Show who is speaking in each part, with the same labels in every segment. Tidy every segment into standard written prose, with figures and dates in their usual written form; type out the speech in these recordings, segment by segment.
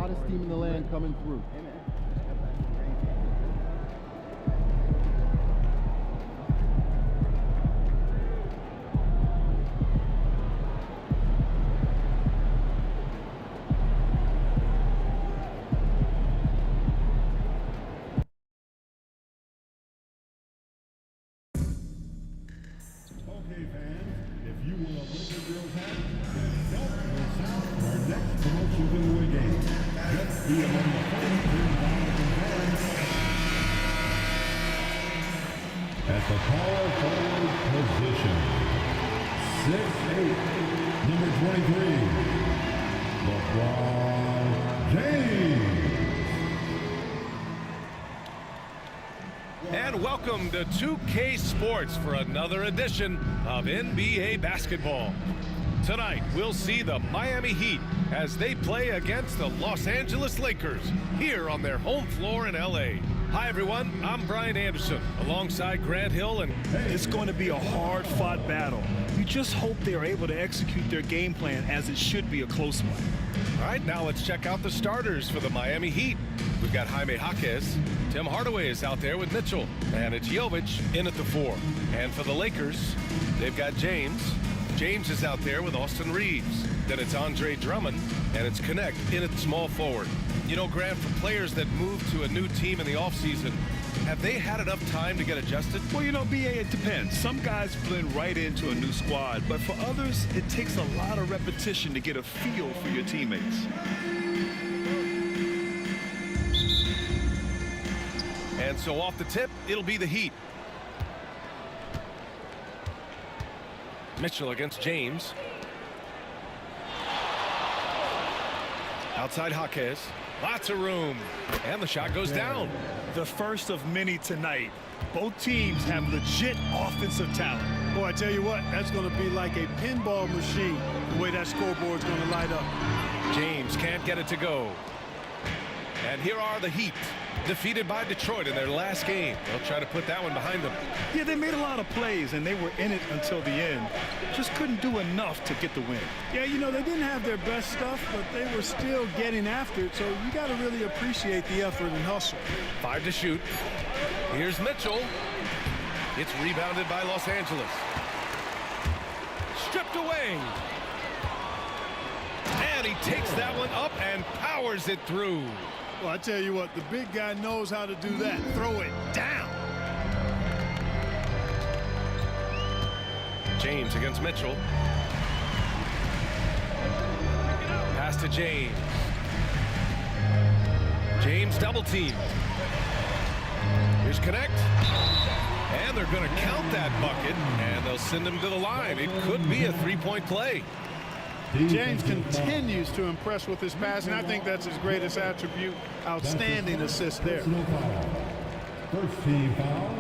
Speaker 1: hottest team in the land coming through.
Speaker 2: Okay, fans, if you want a Laker girls hat, then don't miss out on our next promotion giveaway game. Just be among the first 10,000 fans at the power forward position. 6'8", number 23, LeBron James.
Speaker 3: And welcome to 2K Sports for another edition of NBA basketball. Tonight, we'll see the Miami Heat as they play against the Los Angeles Lakers here on their home floor in LA. Hi, everyone. I'm Brian Anderson alongside Grant Hill. And
Speaker 4: it's going to be a hard-fought battle. You just hope they're able to execute their game plan as it should be a close one.
Speaker 3: All right, now let's check out the starters for the Miami Heat. We've got Jaime Jaquez. Tim Hardaway is out there with Mitchell. And it's Jovic in at the 4. And for the Lakers, they've got James. James is out there with Austin Reeves. Then it's Andre Drummond. And it's Connect in at the small forward. You know, Grant, for players that move to a new team in the offseason, have they had enough time to get adjusted?
Speaker 4: Well, you know, B.A., it depends. Some guys blend right into a new squad, but for others, it takes a lot of repetition to get a feel for your teammates.
Speaker 3: And so off the tip, it'll be the Heat. Mitchell against James. Outside Jaquez. Lots of room. And the shot goes down.
Speaker 4: The first of many tonight. Both teams have legit offensive talent.
Speaker 5: Boy, I tell you what, that's going to be like a pinball machine, the way that scoreboard's going to light up.
Speaker 3: James can't get it to go. And here are the Heat, defeated by Detroit in their last game. They'll try to put that one behind them.
Speaker 4: Yeah, they made a lot of plays, and they were in it until the end. Just couldn't do enough to get the win.
Speaker 5: Yeah, you know, they didn't have their best stuff, but they were still getting after it, so you got to really appreciate the effort and hustle.
Speaker 3: 5 to shoot. Here's Mitchell. It's rebounded by Los Angeles. Stripped away. And he takes that one up and powers it through.
Speaker 5: Well, I tell you what, the big guy knows how to do that. Throw it down.
Speaker 3: James against Mitchell. Pass to James. James double team. Here's Connect. And they're going to count that bucket, and they'll send him to the line. It could be a three-point play.
Speaker 5: James continues to impress with his passing. I think that's his greatest attribute. Outstanding assist there.
Speaker 2: First team foul.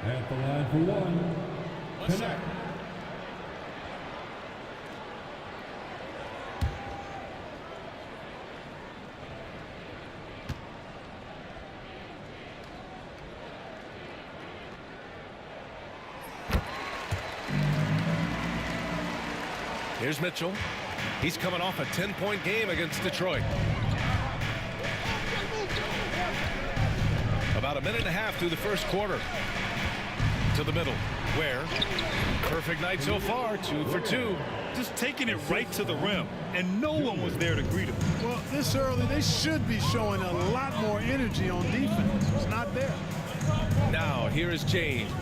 Speaker 2: At the line for 1. Connect.
Speaker 3: Here's Mitchell. He's coming off a 10-point game against Detroit. About a minute and a half through the first quarter. To the middle, where perfect night so far, 2 for 2.
Speaker 4: Just taking it right to the rim, and no one was there to greet him.
Speaker 5: Well, this early, they should be showing a lot more energy on defense. It's not there.
Speaker 3: Now, here is James.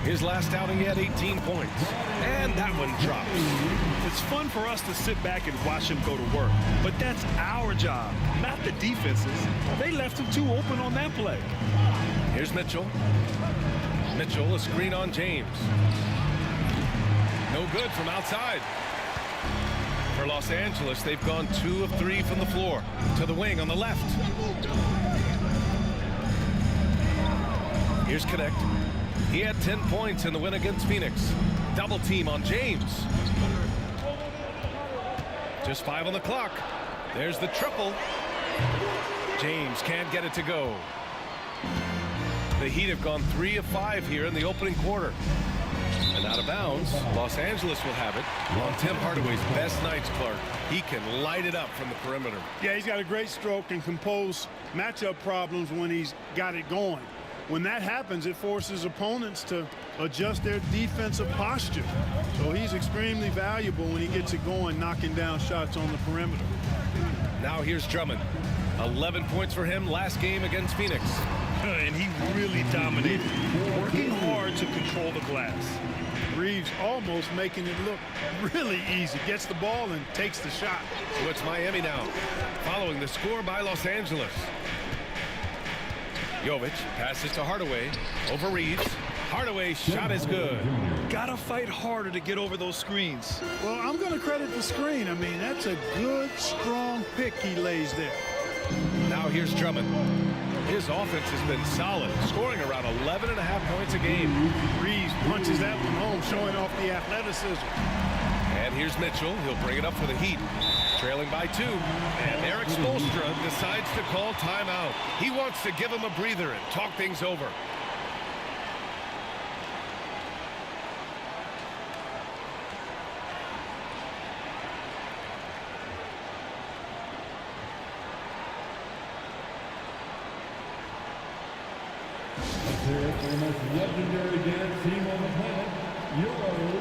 Speaker 3: His last outing, he had 18 points. And that one drops.
Speaker 4: It's fun for us to sit back and watch him go to work. But that's our job, not the defense's. They left him too open on that play.
Speaker 3: Here's Mitchell. Mitchell, a screen on James. No good from outside. For Los Angeles, they've gone 2 of 3 from the floor. To the wing on the left. Here's Connect. He had 10 points in the win against Phoenix. Double team on James. Just 5 on the clock. There's the triple. James can't get it to go. The Heat have gone 3 of 5 here in the opening quarter. And And out of bounds, Los Angeles will have it on Tim Hardaway's best nights, Clark. He can light it up from the perimeter.
Speaker 5: Yeah, he's got a great stroke and compose matchup problems when he's got it going. When that happens, it forces opponents to adjust their defensive posture. So he's extremely valuable when he gets it going, knocking down shots on the perimeter.
Speaker 3: Now here's Drummond. 11 points for him last game against Phoenix.
Speaker 4: And he really dominated, working hard to control the glass.
Speaker 5: Reeves almost making it look really easy. Gets the ball and takes the shot.
Speaker 3: So it's Miami now, following the score by Los Angeles. Jovic passes to Hardaway over Reeves. Hardaway's shot is good.
Speaker 4: Gotta fight harder to get over those screens.
Speaker 5: Well, I'm going to credit the screen. I mean, that's a good, strong pick he lays there.
Speaker 3: Now here's Drummond. His offense has been solid, scoring around 11.5 points a game.
Speaker 5: Reeves punches that one home, showing off the athleticism.
Speaker 3: And here's Mitchell. He'll bring it up for the Heat. Trailing by 2. And Eric Spoelstra decides to call timeout. He wants to give him a breather and talk things over.
Speaker 2: Let's hear it for the most legendary dance team on the planet, your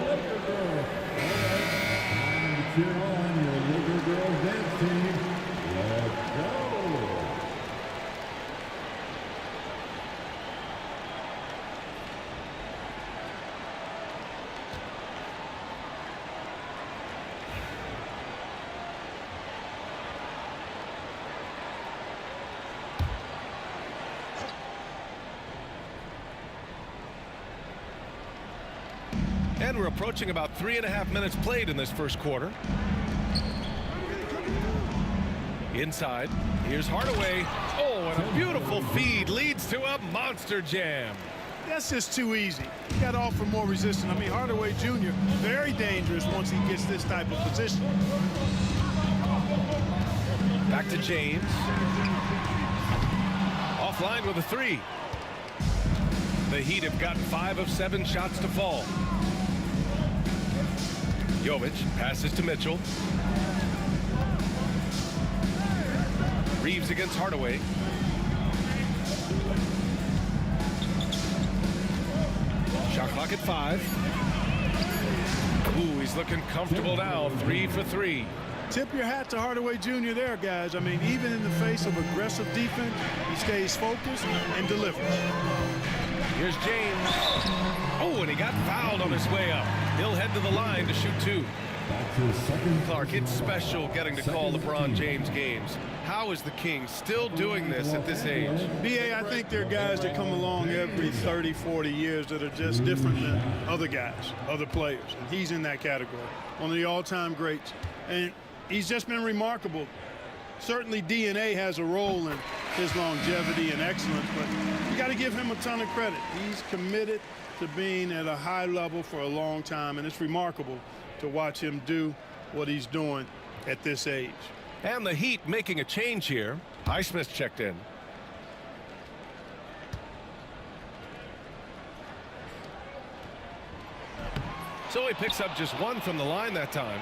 Speaker 2: Laker Girls. All right, time to cheer on your Laker Girls dance team. Let's go.
Speaker 3: And we're approaching about 3.5 minutes played in this first quarter. Inside, here's Hardaway. Oh, and a beautiful feed leads to a monster jam.
Speaker 5: That's just too easy. You got to offer more resistance. I mean, Hardaway Jr., very dangerous once he gets this type of position.
Speaker 3: Back to James. Offline with a 3. The Heat have got 5 of 7 shots to fall. Jovic passes to Mitchell. Reeves against Hardaway. Shot clock at 5. Ooh, he's looking comfortable now. 3 for 3.
Speaker 5: Tip your hat to Hardaway Jr. there, guys. I mean, even in the face of aggressive defense, he stays focused and delivers.
Speaker 3: Here's James. Oh, and he got fouled on his way up. He'll head to the line to shoot 2.
Speaker 2: Back to the second.
Speaker 3: Clark, it's special getting to call LeBron James games. How is the King still doing this at this age?
Speaker 5: B.A., I think there are guys that come along every 30, 40 years that are just different than other guys, other players. And he's in that category. One of the all-time greats. And he's just been remarkable. Certainly DNA has a role in his longevity and excellence, but you got to give him a ton of credit. He's committed to being at a high level for a long time, and it's remarkable to watch him do what he's doing at this age.
Speaker 3: And the Heat making a change here. Highsmith checked in. So he picks up just 1 from the line that time.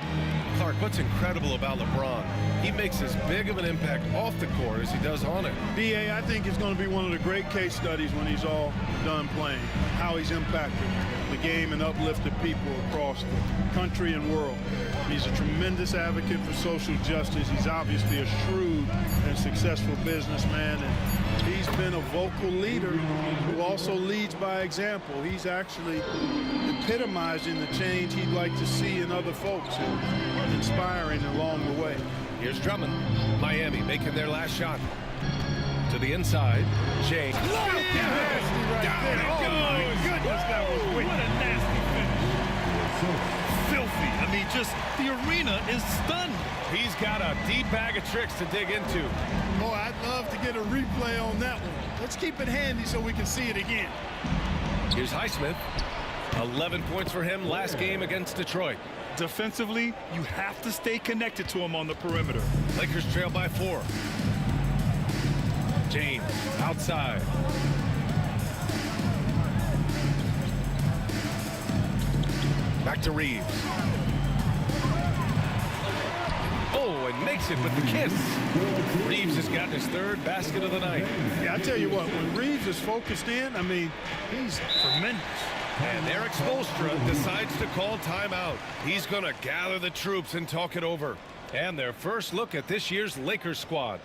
Speaker 3: Clark, what's incredible about LeBron? He makes as big of an impact off the court as he does on it.
Speaker 5: B.A., I think it's going to be one of the great case studies when he's all done playing, how he's impacted the game and uplifted people across the country and world. He's a tremendous advocate for social justice. He's obviously a shrewd and successful businessman, and he's been a vocal leader who also leads by example. He's actually epitomizing the change he'd like to see in other folks and inspiring along the way.
Speaker 3: Here's Drummond. Miami making their last shot. To the inside, James.
Speaker 5: Down it goes. Oh, my goodness, that was wicked.
Speaker 4: What a nasty finish. Filthy. I mean, just the arena is stunned.
Speaker 3: He's got a deep bag of tricks to dig into.
Speaker 5: Boy, I'd love to get a replay on that one. Let's keep it handy so we can see it again.
Speaker 3: Here's Highsmith. 11 points for him last game against Detroit.
Speaker 4: Defensively, you have to stay connected to him on the perimeter.
Speaker 3: Lakers trail by 4. James outside. Back to Reeves. Oh, and makes it with the kiss. Reeves has gotten his third basket of the night.
Speaker 5: Yeah, I tell you what, when Reeves is focused in, I mean, he's tremendous.
Speaker 3: And Eric Spoelstra decides to call timeout. He's going to gather the troops and talk it over. And their first look at this year's Lakers squad.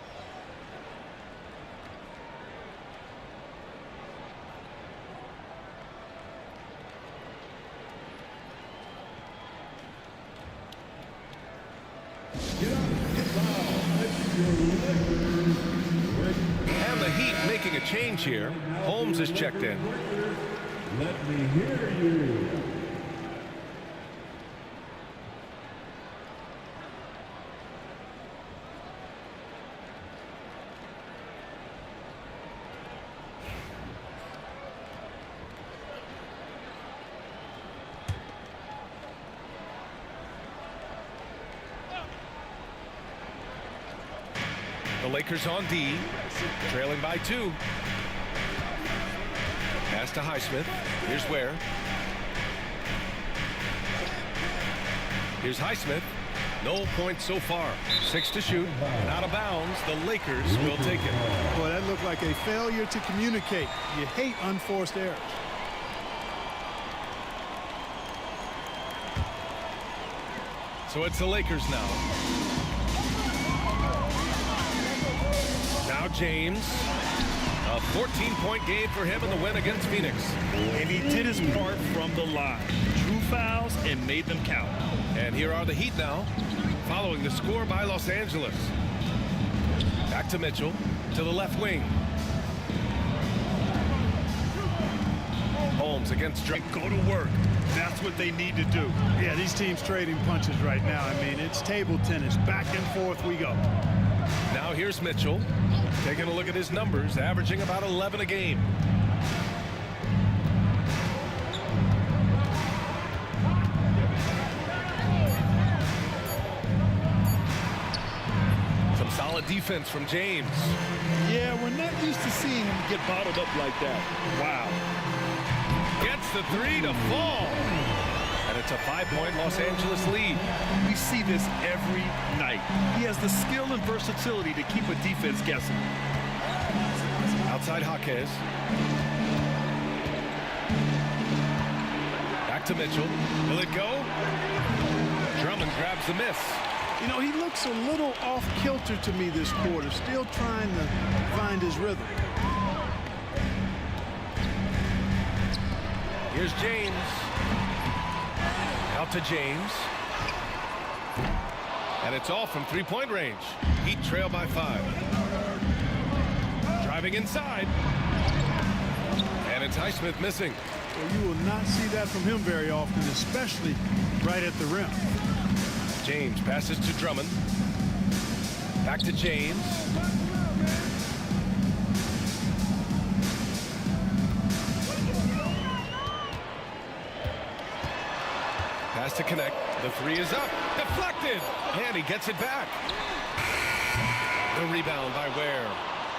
Speaker 3: And the Heat making a change here. Holmes is checked in.
Speaker 2: Let me hear you.
Speaker 3: The Lakers on D, trailing by 2. Pass to Highsmith. Here's Ware. Here's Highsmith. No points so far. 6 to shoot. And out of bounds. The Lakers will take it.
Speaker 5: Boy, that looked like a failure to communicate. You hate unforced errors.
Speaker 3: So it's the Lakers now. Now James. A 14-point game for him in the win against Phoenix.
Speaker 4: And he did his part from the line. Drew fouls and made them count.
Speaker 3: And here are the Heat now, following the score by Los Angeles. Back to Mitchell, to the left wing. Holmes against Drake.
Speaker 4: Go to work. That's what they need to do.
Speaker 5: Yeah, these teams trading punches right now. I mean, it's table tennis. Back and forth we go.
Speaker 3: Now here's Mitchell, taking a look at his numbers, averaging about 11 a game. Some solid defense from James.
Speaker 4: Yeah, we're not used to seeing him get bottled up like that. Wow.
Speaker 3: Gets the 3 to fall. And it's a 5-point Los Angeles lead.
Speaker 4: We see this every night. He has the skill and versatility to keep a defense guessing.
Speaker 3: Outside Jaquez. Back to Mitchell. Will it go? Drummond grabs the miss.
Speaker 5: You know, he looks a little off kilter to me this quarter, still trying to find his rhythm.
Speaker 3: Here's James. Out to James. And it's all from three-point range. Heat trail by 5. Driving inside. And it's Highsmith missing.
Speaker 5: Well, you will not see that from him very often, especially right at the rim.
Speaker 3: James passes to Drummond. Back to James. Pass to connect. The 3 is up. Deflected. And he gets it back. The rebound by Ware.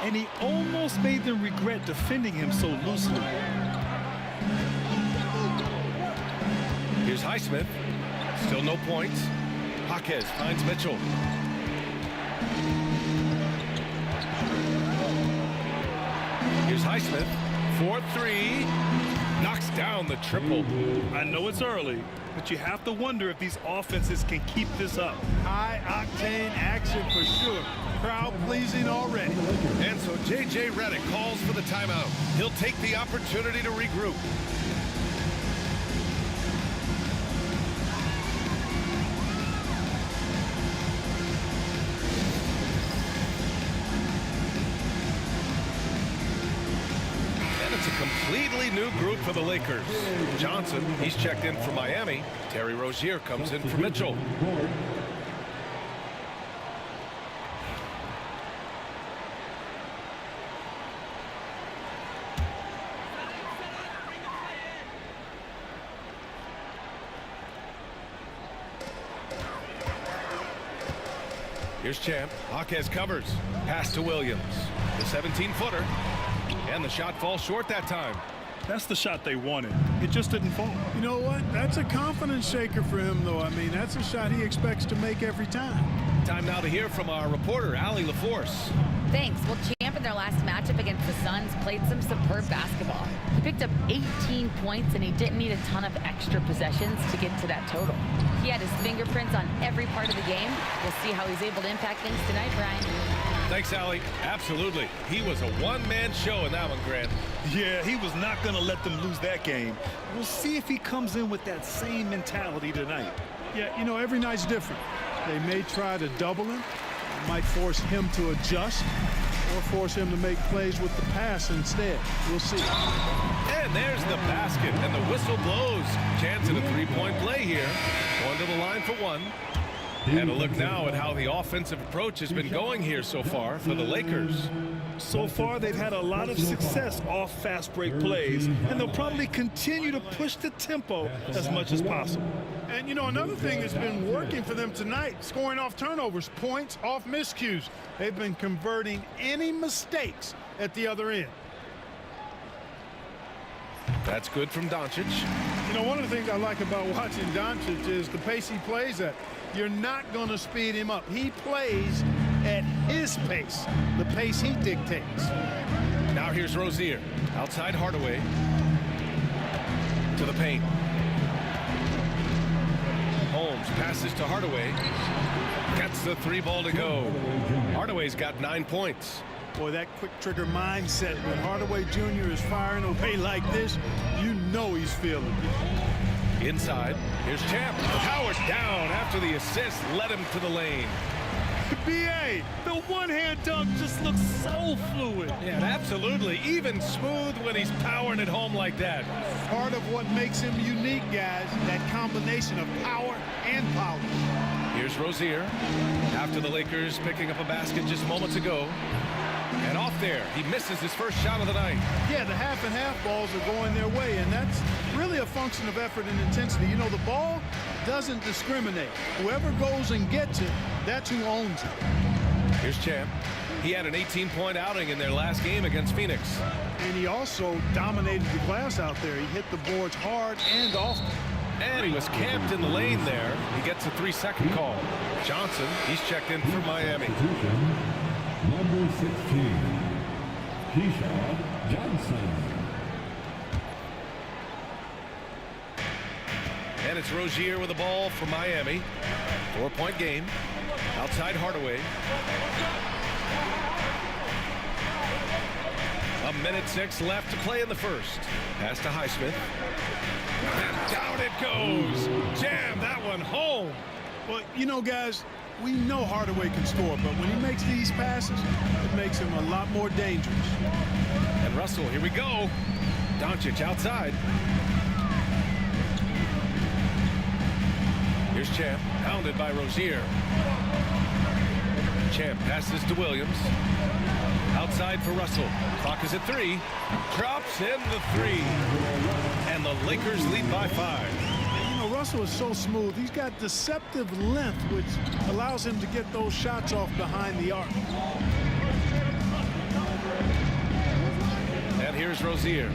Speaker 4: And he almost made them regret defending him so loosely.
Speaker 3: Here's Highsmith. Still no points. Jaquez finds Mitchell. Here's Highsmith. 4-3. Knocks down the triple.
Speaker 4: I know it's early, but you have to wonder if these offenses can keep this up.
Speaker 5: High-octane action for sure. Crowd-pleasing already.
Speaker 3: And so J.J. Redick calls for the timeout. He'll take the opportunity to regroup. Completely new group for the Lakers. Johnson, he's checked in for Miami. Terry Rozier comes in for Mitchell. Here's Champ. Jaquez covers. Pass to Williams. The 17-footer. And the shot falls short that time.
Speaker 4: That's the shot they wanted. It just didn't fall.
Speaker 5: You know what? That's a confidence shaker for him, though. I mean, that's a shot he expects to make every time.
Speaker 3: Time now to hear from our reporter, Allie LaForce.
Speaker 1: Thanks. Well, Champ in their last matchup against the Suns played some superb basketball. He picked up 18 points, and he didn't need a ton of extra possessions to get to that total. He had his fingerprints on every part of the game. We'll see how he's able to impact things tonight, Brian.
Speaker 3: Thanks, Allie. Absolutely. He was a one-man show in that one, Grant.
Speaker 4: Yeah, he was not going to let them lose that game. We'll see if he comes in with that same mentality tonight.
Speaker 5: Yeah, you know, every night's different. They may try to double him. It might force him to adjust or force him to make plays with the pass instead. We'll see.
Speaker 3: And there's the basket, and the whistle blows. Chance at a three-point play here. Going to the line for one. And a look now at how the offensive approach has been going here so far for the Lakers.
Speaker 4: So far, they've had a lot of success off fast break plays, and they'll probably continue to push the tempo as much as possible.
Speaker 5: And, you know, another thing that's been working for them tonight, scoring off turnovers, points off miscues. They've been converting any mistakes at the other end.
Speaker 3: That's good from Doncic.
Speaker 5: You know, one of the things I like about watching Doncic is the pace he plays at. You're not going to speed him up. He plays at his pace, the pace he dictates.
Speaker 3: Now here's Rozier. Outside Hardaway. To the paint. Holmes passes to Hardaway. Gets the three ball to go. Hardaway's got 9 points.
Speaker 5: Boy, that quick trigger mindset when Hardaway Jr. is firing away like this, you know he's feeling it.
Speaker 3: Inside, here's Champ. Powered down after the assist led him to the lane.
Speaker 4: B.A., the one-hand dunk just looks so fluid.
Speaker 3: Yeah, absolutely. Even smooth when he's powering it home like that.
Speaker 5: Part of what makes him unique, guys, that combination of power and power.
Speaker 3: Here's Rozier. After the Lakers picking up a basket just moments ago. And off there, he misses his first shot of the night.
Speaker 5: Yeah, the half and half balls are going their way, and that's really a function of effort and intensity. You know, the ball doesn't discriminate. Whoever goes and gets it, that's who owns it.
Speaker 3: Here's Champ. He had an 18-point outing in their last game against Phoenix.
Speaker 5: And he also dominated the glass out there. He hit the boards hard and often.
Speaker 3: And he was camped in the lane there. He gets a 3-second call. Johnson, he's checked in for Miami.
Speaker 2: Number 16, Keyshawn Johnson.
Speaker 3: And it's Rozier with the ball for Miami. 4-point game. Outside Hardaway. 1:06 left to play in the first. Pass to Highsmith. And down it goes. Jam that one home.
Speaker 5: Well, you know, guys, we know Hardaway can score, but when he makes these passes, it makes him a lot more dangerous.
Speaker 3: And Russell, here we go. Doncic outside. Here's Champ, pounded by Rozier. Champ passes to Williams. Outside for Russell. Clock is at 3. Drops in the 3. And the Lakers lead by 5.
Speaker 5: You know, Russell is so smooth. He's got deceptive length, which allows him to get those shots off behind the arc.
Speaker 3: And here's Rozier.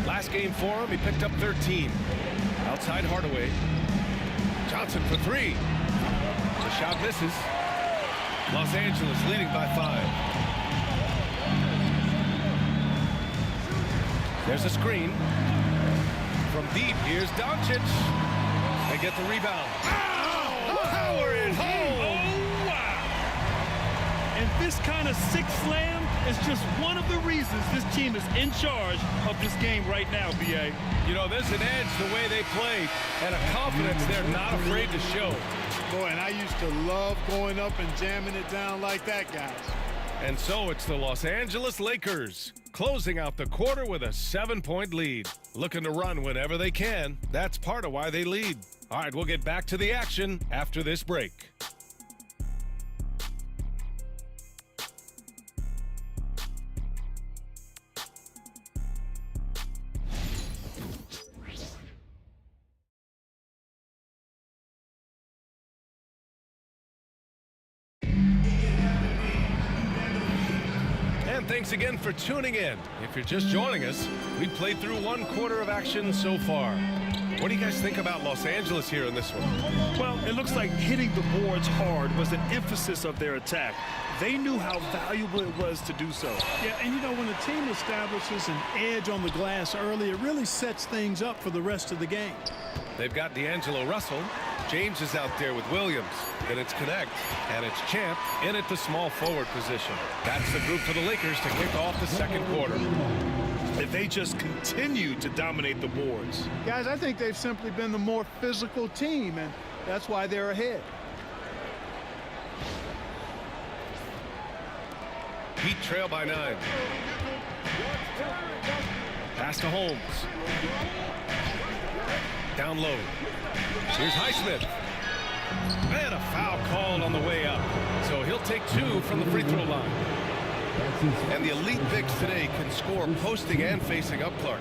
Speaker 3: Last game for him, he picked up 13. Outside Hardaway. Johnson for 3. The shot misses. Los Angeles leading by 5. There's a screen. From deep, here's Doncic. They get the rebound. Oh, power it home.
Speaker 4: Oh, wow. And this kind of sick slam is just one of the reasons this team is in charge of this game right now, B.A.
Speaker 3: You know, there's an edge the way they play and a confidence they're not afraid to show.
Speaker 5: Boy, and I used to love going up and jamming it down like that, guys.
Speaker 3: And so it's the Los Angeles Lakers closing out the quarter with a 7-point lead. Looking to run whenever they can. That's part of why they lead. All right, we'll get back to the action after this break. And thanks again for tuning in. If you're just joining us, we've played through 1/4 of action so far. What do you guys think about Los Angeles here in this one?
Speaker 4: Well, it looks like hitting the boards hard was an emphasis of their attack. They knew how valuable it was to do so.
Speaker 5: Yeah, and you know, when a team establishes an edge on the glass early, it really sets things up for the rest of the game.
Speaker 3: They've got D'Angelo Russell. James is out there with Williams. Then it's Connect, and it's Champ in at the small forward position. That's the group for the Lakers to kick off the second quarter.
Speaker 4: If they just continue to dominate the boards.
Speaker 5: Guys, I think they've simply been the more physical team, and that's why they're ahead.
Speaker 3: Heat trail by 9. Pass to Holmes. Down low. Here's Highsmith. And a foul called on the way up. So he'll take 2 from the free throw line. And the elite bigs today can score posting and facing up, Clark.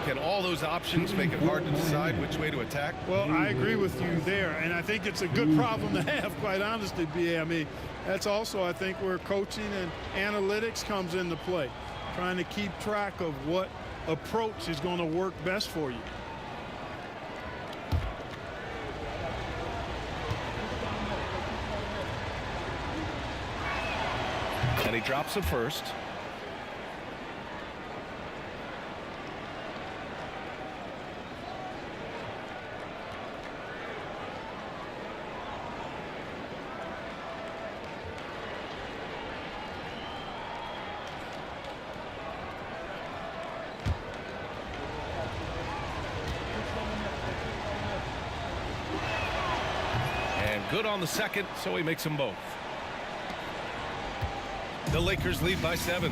Speaker 3: Can all those options make it hard to decide which way to attack?
Speaker 5: Well, I agree with you there, and I think it's a good problem to have, quite honestly, B.A. I mean, that's also, I think, where coaching and analytics comes into play, trying to keep track of what approach is going to work best for you.
Speaker 3: And he drops it first. And good on the second, so he makes them both. The Lakers lead by 7.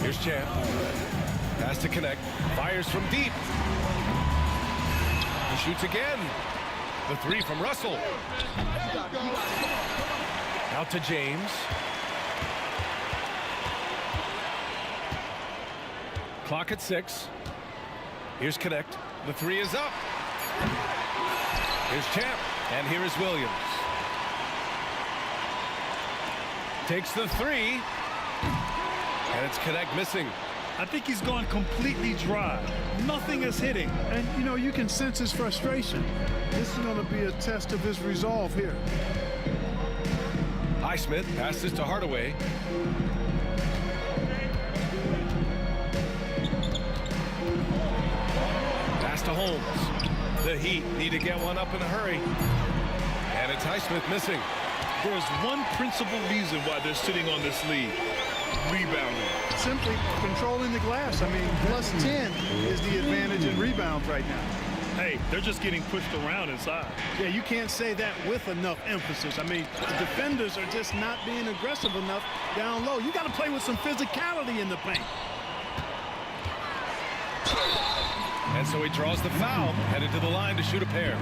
Speaker 3: Here's Champ. Pass to Connect. Fires from deep. He shoots again. The 3 from Russell. Out to James. Clock at 6. Here's Connect. The 3 is up. Here's Champ. And here is Williams. Takes the 3. And it's Connect missing.
Speaker 4: I think he's gone completely dry. Nothing is hitting.
Speaker 5: And, you know, you can sense his frustration. This is going to be a test of his resolve here.
Speaker 3: Highsmith passes to Hardaway. Pass to Holmes. The Heat need to get one up in a hurry. And it's Highsmith missing.
Speaker 4: There's one principal reason why they're sitting on this lead. Rebounding.
Speaker 5: Simply controlling the glass. I mean, +10 is the advantage in rebounds right now.
Speaker 4: Hey, they're just getting pushed around inside.
Speaker 5: Yeah, you can't say that with enough emphasis. I mean, the defenders are just not being aggressive enough down low. You got to play with some physicality in the paint.
Speaker 3: And so he draws the foul, headed to the line to shoot a pair.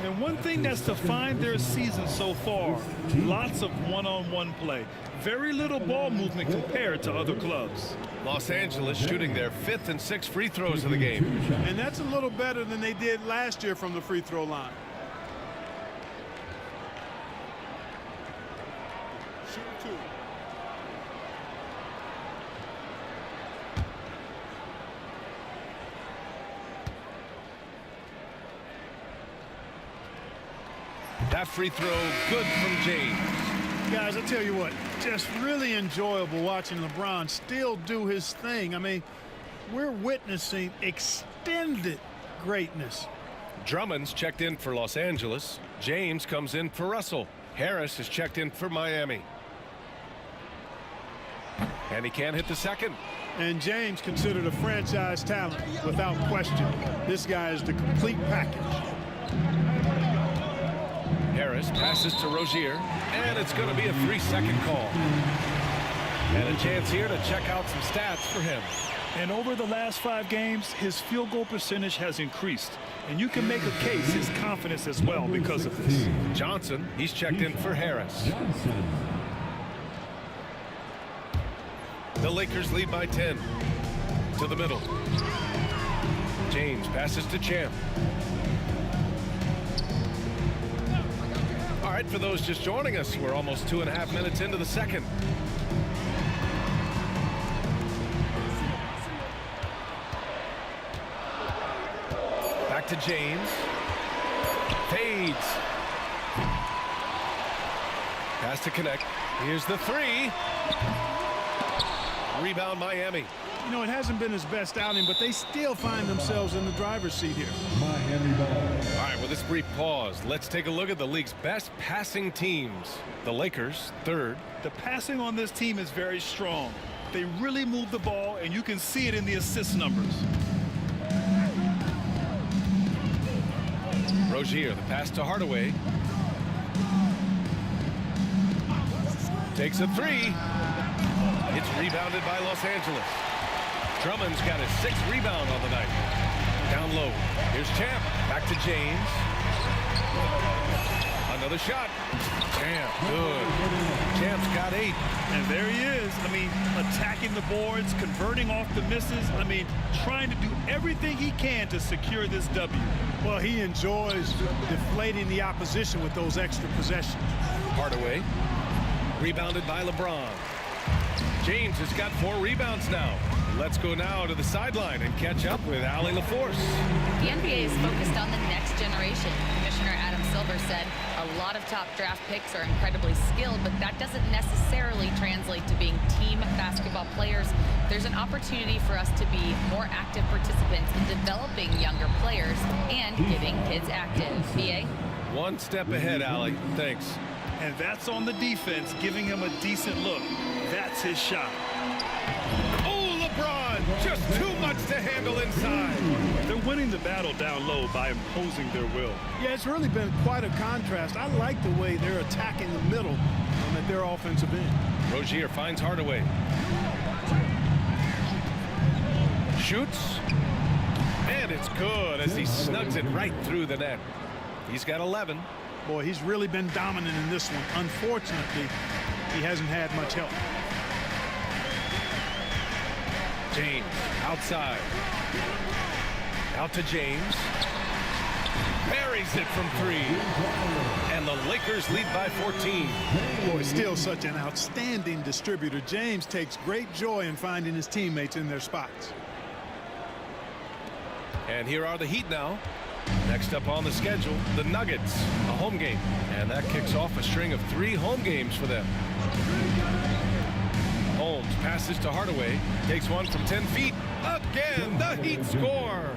Speaker 4: And one thing that's defined their season so far, lots of one-on-one play. Very little ball movement compared to other clubs.
Speaker 3: Los Angeles shooting their 5th and 6th free throws of the game.
Speaker 5: And that's a little better than they did last year from the free throw line. Shoot 2.
Speaker 3: That free throw good from James.
Speaker 5: Guys, I tell you what, just really enjoyable watching LeBron still do his thing. I mean, we're witnessing extended greatness.
Speaker 3: Drummond's checked in for Los Angeles. James comes in for Russell. Harris is checked in for Miami. And he can't hit the second.
Speaker 5: And James considered a franchise talent without question. This guy is the complete package.
Speaker 3: Harris passes to Rozier, and it's going to be a 3-second call. And a chance here to check out some stats for him.
Speaker 4: And over the last 5 games, his field goal percentage has increased. And you can make a case his confidence as well because of this.
Speaker 3: Johnson, he's checked in for Harris. The Lakers lead by 10. To the middle. James passes to Champ. All right, for those just joining us, we're almost 2.5 minutes into the second. Back to James. Fades. Has to connect. Here's the three. Rebound Miami.
Speaker 5: You know, it hasn't been his best outing, but they still find themselves in the driver's seat here.
Speaker 2: Miami ball.
Speaker 3: All right, with this brief pause, let's take a look at the league's best passing teams. The Lakers, third.
Speaker 4: The passing on this team is very strong. They really move the ball, and you can see it in the assist numbers.
Speaker 3: Rozier, the pass to Hardaway. Takes a three. It's rebounded by Los Angeles. Drummond's got his 6th rebound on the night. Down low. Here's Champ. Back to James. Another shot. Champ, good. Champ's got 8.
Speaker 4: And there he is. I mean, attacking the boards, converting off the misses. I mean, trying to do everything he can to secure this W.
Speaker 5: Well, he enjoys deflating the opposition with those extra possessions.
Speaker 3: Hardaway. Rebounded by LeBron. James has got 4 rebounds now. Let's go now to the sideline and catch up with Allie LaForce.
Speaker 1: The NBA is focused on the next generation. Commissioner Adam Silver said a lot of top draft picks are incredibly skilled, but that doesn't necessarily translate to being team basketball players. There's an opportunity for us to be more active participants in developing younger players and getting kids active. BA?
Speaker 3: One step ahead, Allie. Thanks.
Speaker 4: And that's on the defense, giving him a decent look. That's his shot.
Speaker 3: Oh, LeBron! Just too much to handle inside.
Speaker 4: They're winning the battle down low by imposing their will.
Speaker 5: Yeah, it's really been quite a contrast. I like the way they're attacking the middle at their offensive end.
Speaker 3: Rozier finds Hardaway. Shoots. And it's good as he snugs it right through the net. He's got 11.
Speaker 5: Boy, he's really been dominant in this one. Unfortunately, he hasn't had much help.
Speaker 3: James outside. Out to James. Buries it from 3. And the Lakers lead by 14.
Speaker 5: Boy, still such an outstanding distributor. James takes great joy in finding his teammates in their spots.
Speaker 3: And here are the Heat now. Next up on the schedule, the Nuggets, a home game. And that kicks off a string of 3 home games for them. Holmes passes to Hardaway, takes one from 10 feet. Again, the Heat score.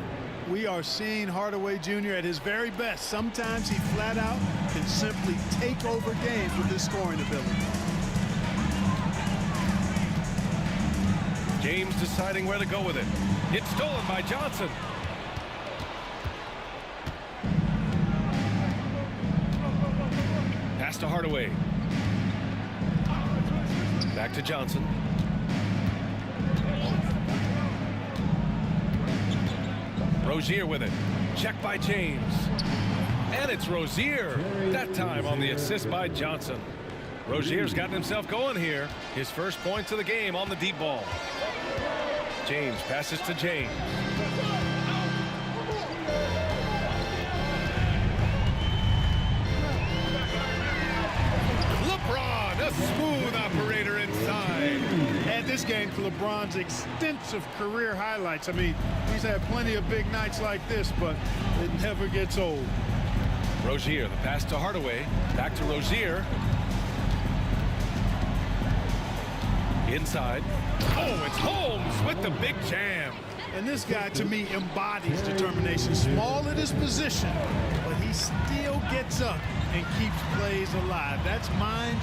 Speaker 5: We are seeing Hardaway Jr. at his very best. Sometimes he flat out can simply take over games with his scoring ability.
Speaker 3: James deciding where to go with it. It's stolen by Johnson. Pass to Hardaway. Back to Johnson. Rozier with it. Check by James. And it's Rozier. That time on the assist by Johnson. Rozier's gotten himself going here. His first points of the game on the deep ball. James passes to James. LeBron, a smooth operator inside.
Speaker 5: And this game for LeBron's extensive career highlights. I mean, he's had plenty of big nights like this, but it never gets old.
Speaker 3: Rozier, the pass to Hardaway. Back to Rozier. Inside. Oh, it's Holmes with the big jam.
Speaker 5: And this guy, to me, embodies determination. Small at his position, but he still gets up and keeps plays alive. That's mind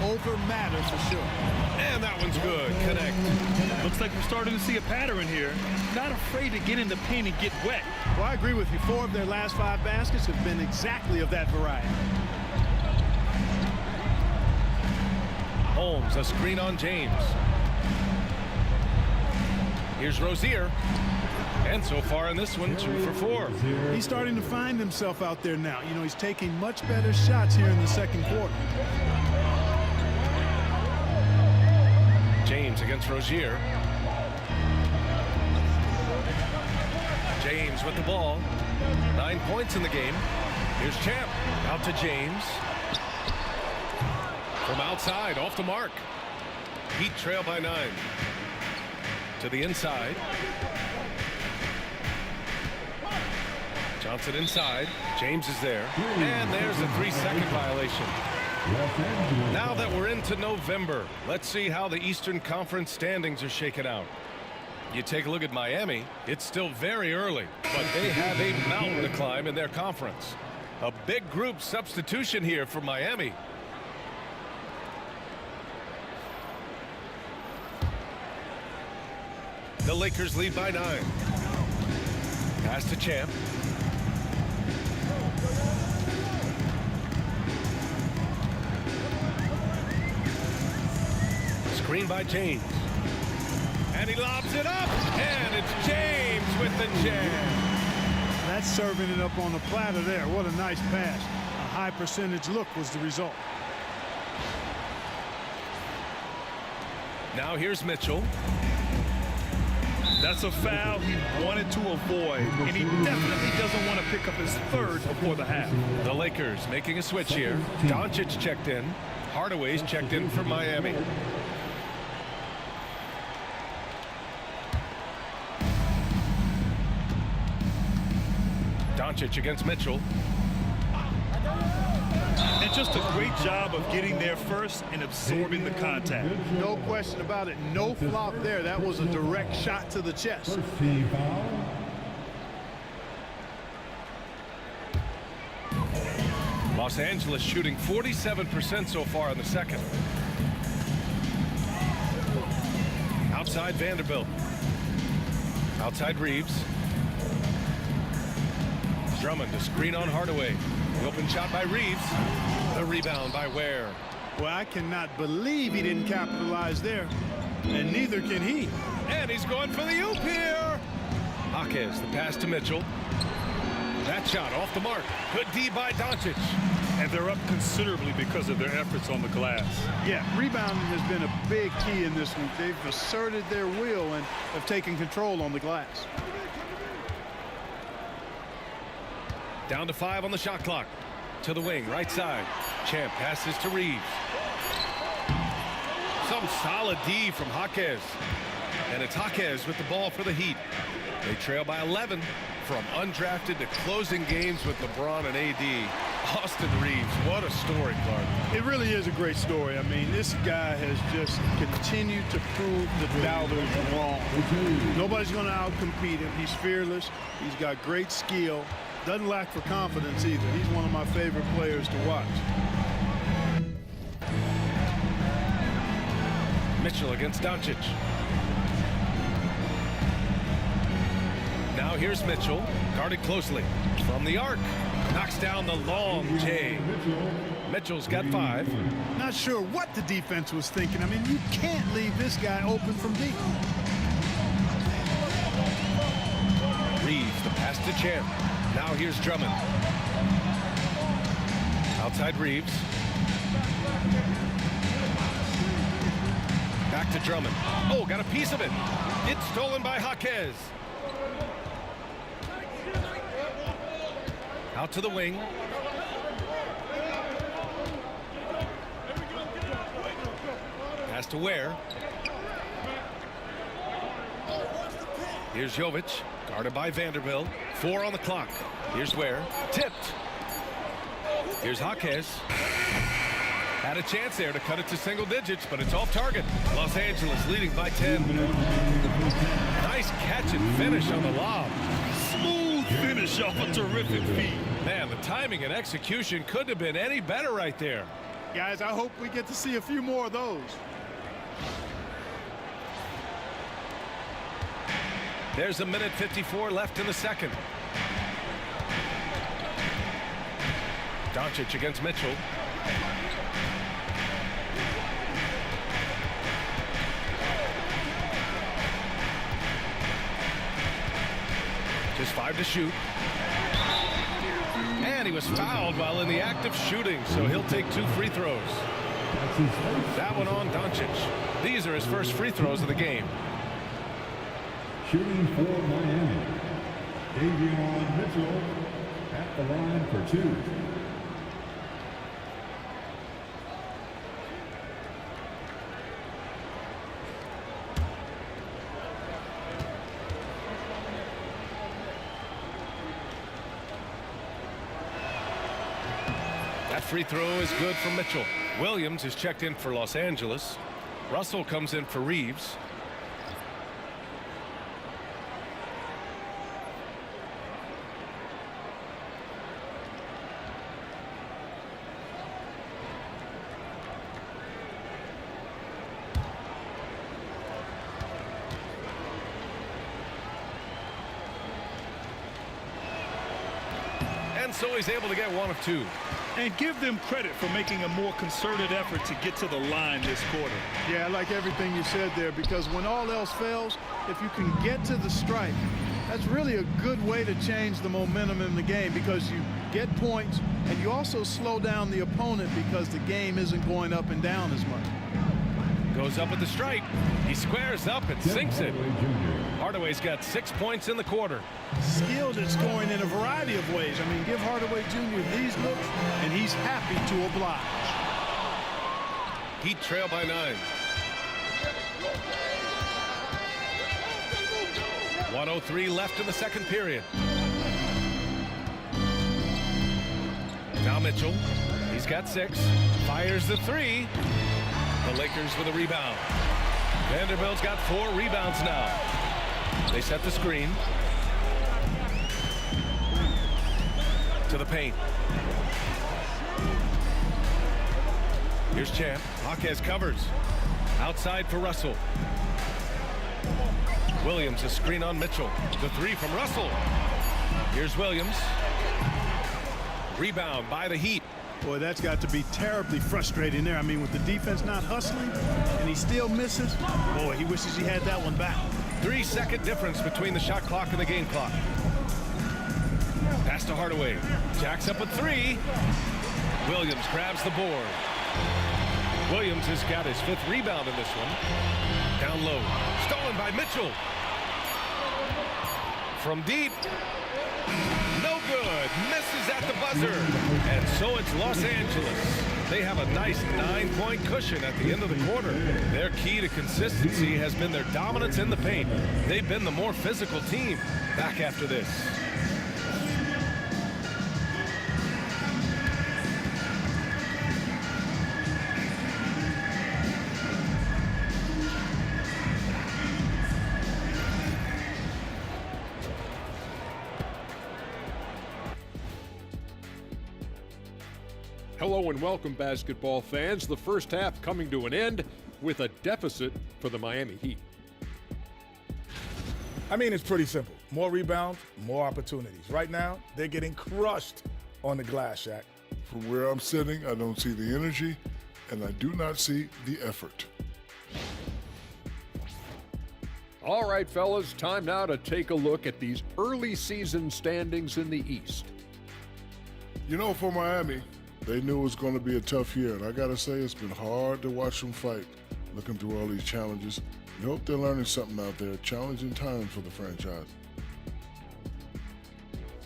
Speaker 5: over matter for sure.
Speaker 3: And that one's good. Connect.
Speaker 4: Looks like we're starting to see a pattern here. Not afraid to get in the paint and get wet.
Speaker 5: Well, I agree with you. 4 of their last 5 baskets have been exactly of that variety.
Speaker 3: Holmes, a screen on James. Here's Rozier. And so far in this one, 2 for 4.
Speaker 5: He's starting to find himself out there now. You know, he's taking much better shots here in the second quarter.
Speaker 3: James against Rozier. James with the ball. 9 points in the game. Here's Champ. Out to James. From outside, off the mark. Heat trail by 9. To the inside. Johnson inside. James is there. And there's a 3-second violation. Now that we're into November, let's see how the Eastern Conference standings are shaken out. You take a look at Miami, it's still very early, but they have a mountain to climb in their conference. A big group substitution here for Miami. The Lakers lead by 9. Pass to Champ. Screen by James. And he lobs it up. And it's James with the jam.
Speaker 5: That's serving it up on the platter there. What a nice pass. A high percentage look was the result.
Speaker 3: Now here's Mitchell.
Speaker 4: That's a foul he wanted to avoid, and he definitely doesn't want to pick up his third before the half.
Speaker 3: The Lakers making a switch here. Doncic checked in. Hardaway's checked in for Miami. Doncic against Mitchell.
Speaker 4: And just a great job of getting there first and absorbing the contact.
Speaker 5: No question about it. No flop there. That was a direct shot to the chest.
Speaker 2: First team foul.
Speaker 3: Los Angeles shooting 47% so far in the second. Outside Vanderbilt. Outside Reeves. Drummond to screen on Hardaway. The open shot by Reeves. The rebound by Ware.
Speaker 5: Well, I cannot believe he didn't capitalize there. And neither can he.
Speaker 3: And he's going for the oop here. Jaquez, the pass to Mitchell. That shot off the mark. Good D by Doncic.
Speaker 4: And they're up considerably because of their efforts on the glass.
Speaker 5: Yeah, rebounding has been a big key in this one. They've asserted their will and have taken control on the glass.
Speaker 3: Down to 5 on the shot clock. To the wing, right side. Champ passes to Reeves. Some solid D from Jaquez. And it's Jaquez with the ball for the Heat. They trail by 11 from undrafted to closing games with LeBron and AD. Austin Reeves, what a story, Clark.
Speaker 5: It really is a great story. I mean, this guy has just continued to prove the doubters wrong. Nobody's going to outcompete him. He's fearless. He's got great skill. Doesn't lack for confidence either. He's one of my favorite players to watch.
Speaker 3: Mitchell against Doncic. Now here's Mitchell, guarded closely. From the arc, knocks down the long J. Mitchell's got 5.
Speaker 5: Not sure what the defense was thinking. I mean, you can't leave this guy open from deep.
Speaker 3: Reeves, the pass to Champ. Now here's Drummond. Outside Reeves. Back to Drummond. Oh, got a piece of it. It's stolen by Jaquez. Out to the wing. Pass to Ware. Here's Jovic, guarded by Vanderbilt. 4 on the clock. Here's Ware. Tipped. Here's Jaquez. Had a chance there to cut it to single digits, but it's off target. Los Angeles leading by 10. Nice catch and finish on the lob.
Speaker 4: Smooth finish off a terrific feat.
Speaker 3: Man, the timing and execution couldn't have been any better right there.
Speaker 5: Guys, I hope we get to see a few more of those.
Speaker 3: There's 1:54 left in the second. Doncic against Mitchell. Just 5 to shoot. And he was fouled while in the act of shooting, so he'll take 2 free throws. That one on Doncic. These are his first free throws of the game.
Speaker 2: Shooting for Miami, Davion Mitchell at the line for 2.
Speaker 3: That free throw is good from Mitchell. Williams is checked in for Los Angeles. Russell comes in for Reeves. And so he's able to get one of two.
Speaker 4: And give them credit for making a more concerted effort to get to the line this quarter.
Speaker 5: Yeah, I like everything you said there, because when all else fails, if you can get to the stripe, that's really a good way to change the momentum in the game, because you get points and you also slow down the opponent because the game isn't going up and down as much.
Speaker 3: Goes up at the stripe. He squares up and sinks it. Hardaway's got 6 points in the quarter.
Speaker 5: Skilled at scoring in a variety of ways. I mean, give Hardaway Jr. these looks, and he's happy to oblige.
Speaker 3: Heat trail by 9. 1:03 left in the second period. Now Mitchell. He's got 6. Fires the 3. The Lakers with a rebound. Vanderbilt's got 4 rebounds now. They set the screen. To the paint. Here's Champ. Jaquez covers. Outside for Russell. Williams, a screen on Mitchell. The 3 from Russell. Here's Williams. Rebound by the Heat.
Speaker 5: Boy, that's got to be terribly frustrating there. I mean, with the defense not hustling and he still misses, boy, he wishes he had that one back.
Speaker 3: 3-second difference between the shot clock and the game clock. Pass to Hardaway. Jacks up a 3. Williams grabs the board. Williams has got his 5th rebound in this one. Down low. Stolen by Mitchell. From deep. No good. Misses at the buzzer. And so it's Los Angeles. They have a nice 9-point cushion at the end of the quarter. Their key to consistency has been their dominance in the paint. They've been the more physical team. Back after this.
Speaker 6: Hello and welcome, basketball fans. The first half coming to an end with a deficit for the Miami Heat.
Speaker 7: I mean, it's pretty simple. More rebounds, more opportunities. Right now, they're getting crushed on the glass, Shaq.
Speaker 8: From where I'm sitting, I don't see the energy, and I do not see the effort.
Speaker 6: All right, fellas, time now to take a look at these early season standings in the East.
Speaker 8: You know, for Miami, they knew it was going to be a tough year, and I got to say, it's been hard to watch them fight, looking through all these challenges. We hope they're learning something out there. Challenging times for the franchise.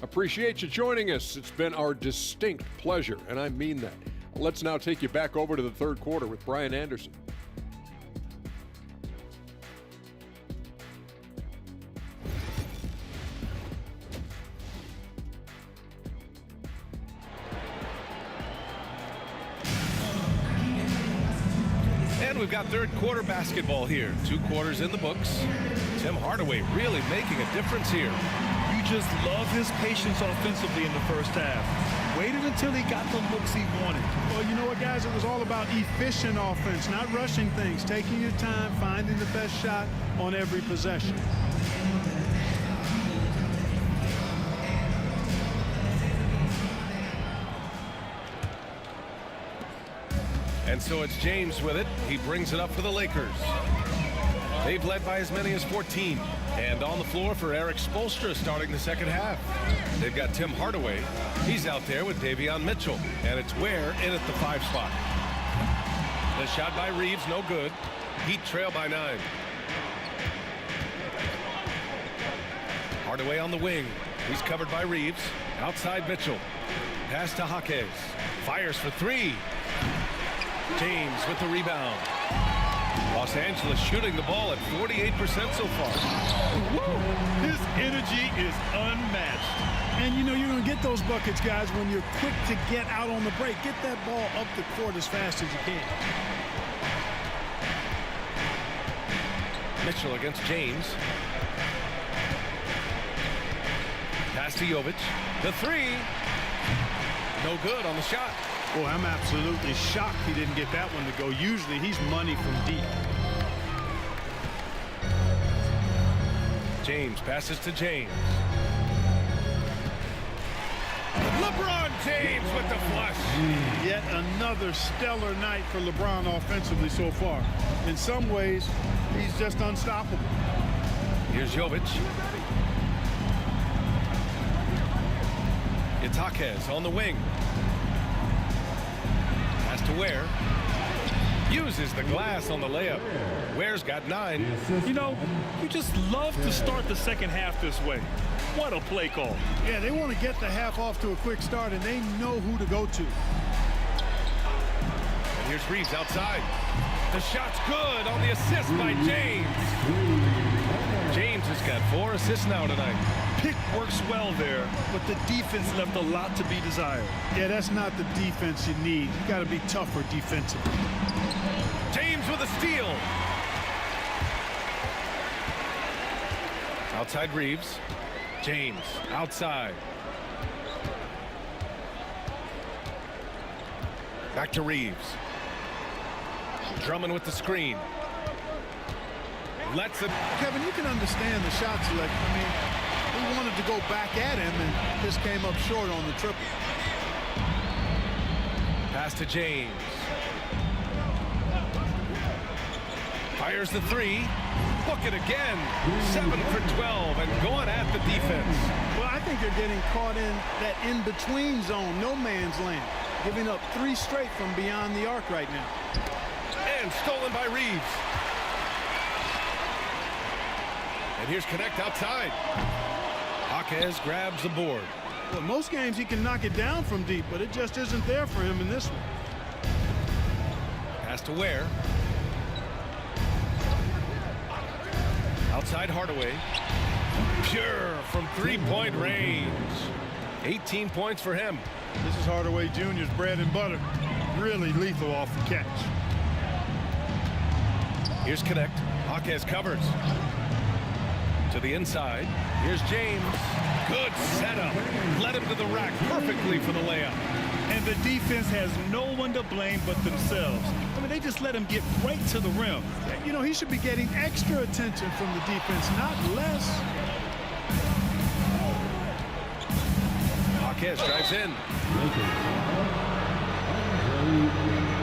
Speaker 6: Appreciate you joining us. It's been our distinct pleasure, and I mean that. Let's now take you back over to the third quarter with Brian Anderson.
Speaker 3: And we've got third quarter basketball here. 2 quarters in the books. Tim Hardaway really making a difference here.
Speaker 4: You just love his patience offensively in the first half. Waited until he got the looks he wanted.
Speaker 5: Well, you know what, guys? It was all about efficient offense, not rushing things, taking your time, finding the best shot on every possession.
Speaker 3: And so it's James with it. He brings it up for the Lakers. They've led by as many as 14. And on the floor for Eric Spoelstra starting the second half. They've got Tim Hardaway. He's out there with Davion Mitchell. And it's Ware in at the 5 spot. The shot by Reeves, no good. Heat trail by 9. Hardaway on the wing. He's covered by Reeves. Outside Mitchell. Pass to Jaquez. Fires for 3. James with the rebound. Los Angeles shooting the ball at 48% so far.
Speaker 4: His energy is unmatched.
Speaker 5: And you know you're going to get those buckets, guys, when you're quick to get out on the break. Get that ball up the court as fast as you can.
Speaker 3: Mitchell against James. Pass to Jovic. The three. No good on the shot.
Speaker 5: Boy, I'm absolutely shocked he didn't get that one to go. Usually he's money from deep.
Speaker 3: James passes to James. LeBron James with the flush.
Speaker 5: Yet another stellar night for LeBron offensively so far. In some ways, he's just unstoppable.
Speaker 3: Here's Jovic. It's Jaquez on the wing. Pass to Ware. Uses the glass on the layup. Ware's got 9.
Speaker 4: You know, you just love to start the second half this way. What a play call.
Speaker 5: Yeah, they want to get the half off to a quick start, and they know who to go to.
Speaker 3: And here's Reeves outside. The shot's good on the assist by James. James has got 4 assists now tonight.
Speaker 4: Pick works well there, but the defense left a lot to be desired.
Speaker 5: Yeah, that's not the defense you need. You got to be tougher defensively.
Speaker 3: James with a steal. Outside Reeves. James outside. Back to Reeves. Drummond with the screen. Lets it.
Speaker 5: Kevin, you can understand the shot selection. I mean, he wanted to go back at him, and this came up short on the triple.
Speaker 3: Pass to James. Fires the 3. Book it again. 7 for 12 and going at the defense.
Speaker 5: Well, I think they're getting caught in that in-between zone, no man's land, giving up 3 straight from beyond the arc right now.
Speaker 3: And stolen by Reeves. And here's Connect outside. Jaquez grabs the board.
Speaker 5: Well, most games he can knock it down from deep, but it just isn't there for him in this one.
Speaker 3: Pass to Ware. Outside Hardaway. Pure from 3-point range. 18 points for him.
Speaker 5: This is Hardaway Jr.'s bread and butter. Really lethal off the catch.
Speaker 3: Here's Connect. Jaquez covers. To the inside. Here's James. Good setup. Led him to the rack perfectly for the layup.
Speaker 4: And the defense has no one to blame but themselves. I mean, they just let him get right to the rim.
Speaker 5: You know, he should be getting extra attention from the defense, not less.
Speaker 3: Jaquez drives in.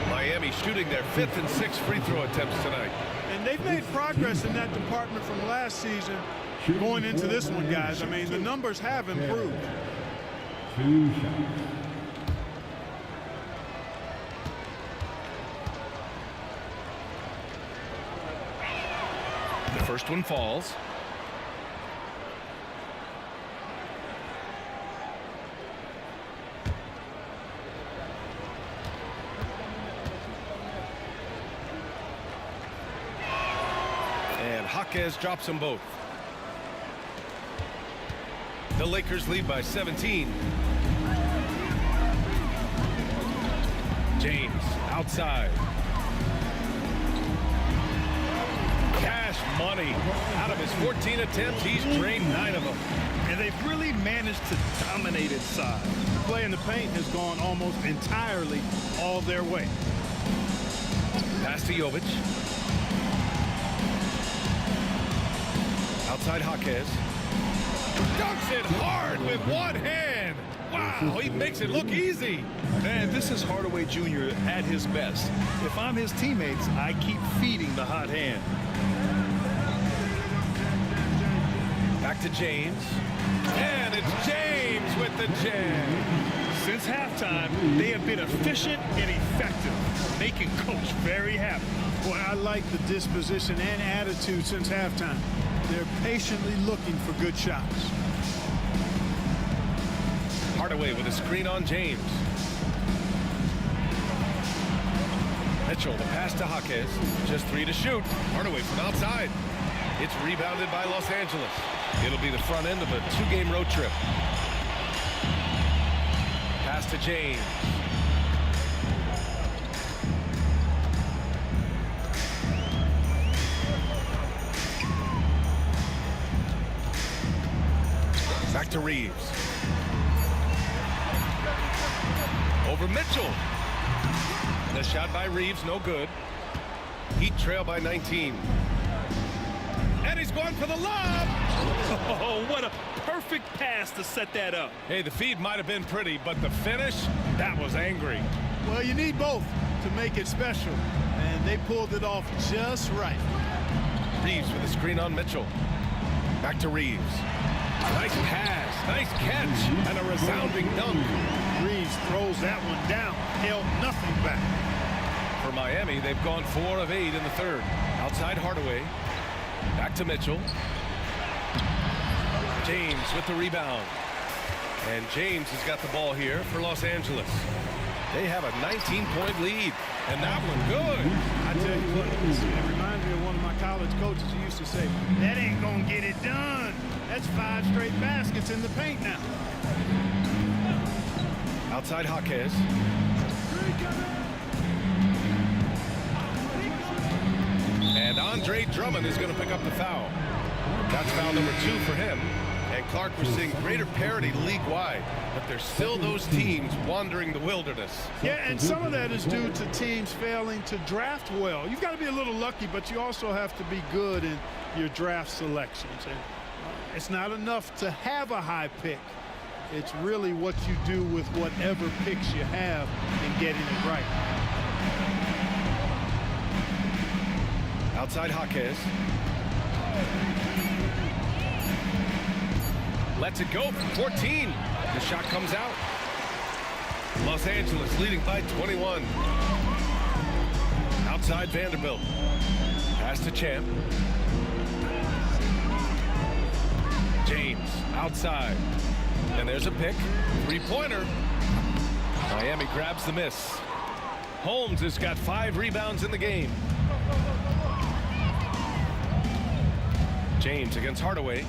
Speaker 3: Miami shooting their 5th and 6th free throw attempts tonight.
Speaker 5: And they've made progress in that department from last season going into this one, guys. I mean, the numbers have improved.
Speaker 2: 2 shots.
Speaker 3: The first one falls. And Jaquez drops them both. The Lakers lead by 17. James outside. Cash money. Out of his 14 attempts, he's drained 9 of them.
Speaker 4: And they've really managed to dominate inside.
Speaker 5: Play in the paint has gone almost entirely all their way.
Speaker 3: Pass to Jovic. Outside Jaquez. Dunks it hard with one hand. Wow, he makes it look easy.
Speaker 4: Man, this is Hardaway Jr. at his best. If I'm his teammates, I keep feeding the hot hand.
Speaker 3: Back to James. And it's James with the jam.
Speaker 4: Since halftime, they have been efficient and effective, making Coach very happy.
Speaker 5: Boy, I like the disposition and attitude since halftime. They're patiently looking for good shots.
Speaker 3: Hardaway with a screen on James. The Mitchell, the pass to Jaquez. Just 3 to shoot. Hardaway from outside. It's rebounded by Los Angeles. It'll be the front end of a 2-game road trip. Pass to James. Back to Reeves. Over Mitchell. The shot by Reeves, no good. Heat trail by 19. And he's going for the lob.
Speaker 4: Oh, what a perfect pass to set that up.
Speaker 3: Hey, the feed might have been pretty, but the finish, that was angry.
Speaker 5: Well, you need both to make it special, and they pulled it off just right.
Speaker 3: Reeves with a screen on Mitchell. Back to Reeves. Nice pass, nice catch, and a resounding dunk.
Speaker 5: Reeves throws that one down, held nothing back.
Speaker 3: For Miami, they've gone 4 of 8 in the third. Outside Hardaway. Back to Mitchell. James with the rebound. And James has got the ball here for Los Angeles. They have a 19-point lead. And that one good.
Speaker 5: I tell you what, it reminds me of one of my college coaches who used to say, that ain't gonna get it done. That's 5 straight baskets in the paint now.
Speaker 3: Outside Jaquez. And Andre Drummond is going to pick up the foul. That's foul number 2 for him. And Clark, we're seeing greater parity league-wide, but there's still those teams wandering the wilderness.
Speaker 5: Yeah, and some of that is due to teams failing to draft well. You've got to be a little lucky, but you also have to be good in your draft selections. And it's not enough to have a high pick. It's really what you do with whatever picks you have and getting it right.
Speaker 3: Outside Jaquez. Lets it go from 14. The shot comes out. Los Angeles leading by 21. Outside Vanderbilt. Pass to Champ. James outside. And there's a pick. 3-pointer. Miami grabs the miss. Holmes has got 5 rebounds in the game. James against Hardaway.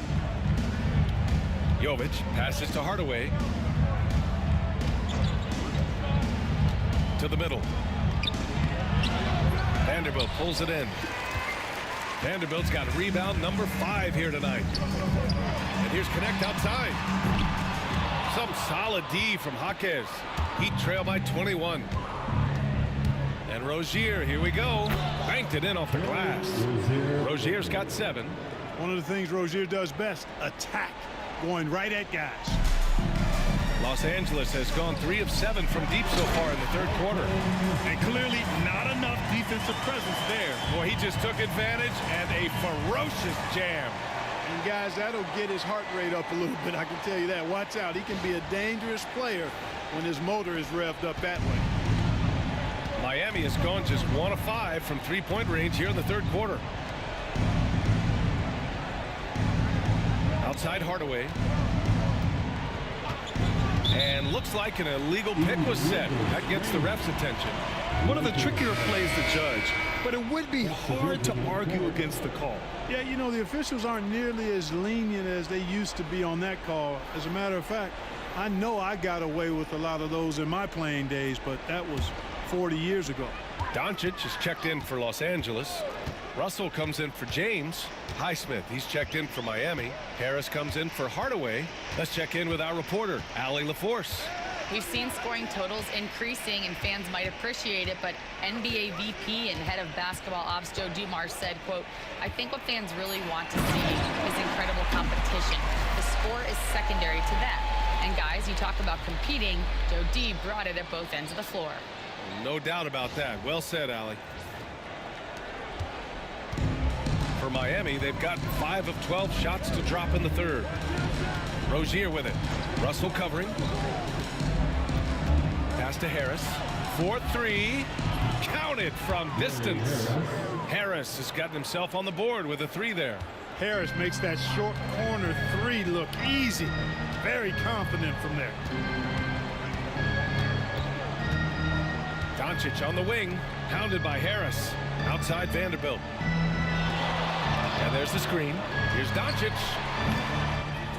Speaker 3: Jovic passes to Hardaway. To the middle. Vanderbilt pulls it in. Vanderbilt's got rebound number 5 here tonight. And here's Connect outside. Some solid D from Jaquez. Heat trail by 21. And Rozier, here we go. Banked it in off the glass. Rozier's got 7.
Speaker 5: One of the things Rozier does best, attack, going right at guys.
Speaker 3: Los Angeles has gone 3 of 7 from deep so far in the third quarter.
Speaker 4: And clearly not enough defensive presence there.
Speaker 3: Boy, he just took advantage and a ferocious jam.
Speaker 5: And guys, that'll get his heart rate up a little bit, I can tell you that. Watch out, he can be a dangerous player when his motor is revved up that way.
Speaker 3: Miami has gone just 1 of 5 from 3-point range here in the third quarter. Outside Hardaway. And looks like an illegal pick was set. That gets the ref's attention.
Speaker 4: One of the trickier plays to judge, but it would be hard to argue against the call.
Speaker 5: Yeah, you know, the officials aren't nearly as lenient as they used to be on that call. As a matter of fact, I know I got away with a lot of those in my playing days, but that was 40 years ago.
Speaker 3: Doncic is checked in for Los Angeles. Russell comes in for James. Highsmith, he's checked in for Miami. Harris comes in for Hardaway. Let's check in with our reporter, Allie LaForce.
Speaker 1: We've seen scoring totals increasing, and fans might appreciate it, but NBA VP and head of basketball ops Joe Dumars said, quote, "I think what fans really want to see is incredible competition. The score is secondary to that. And guys, you talk about competing, Joe D brought it at both ends of the floor."
Speaker 3: No doubt about that. Well said, Allie. For Miami, they've got 5 of 12 shots to drop in the third. Rozier with it. Russell covering. Pass to Harris. 4-3. Counted from distance. Harris has gotten himself on the board with a 3 there.
Speaker 5: Harris makes that short corner 3 look easy. Very confident from there.
Speaker 3: Doncic on the wing, hounded by Harris. Outside Vanderbilt. And there's the screen. Here's Doncic.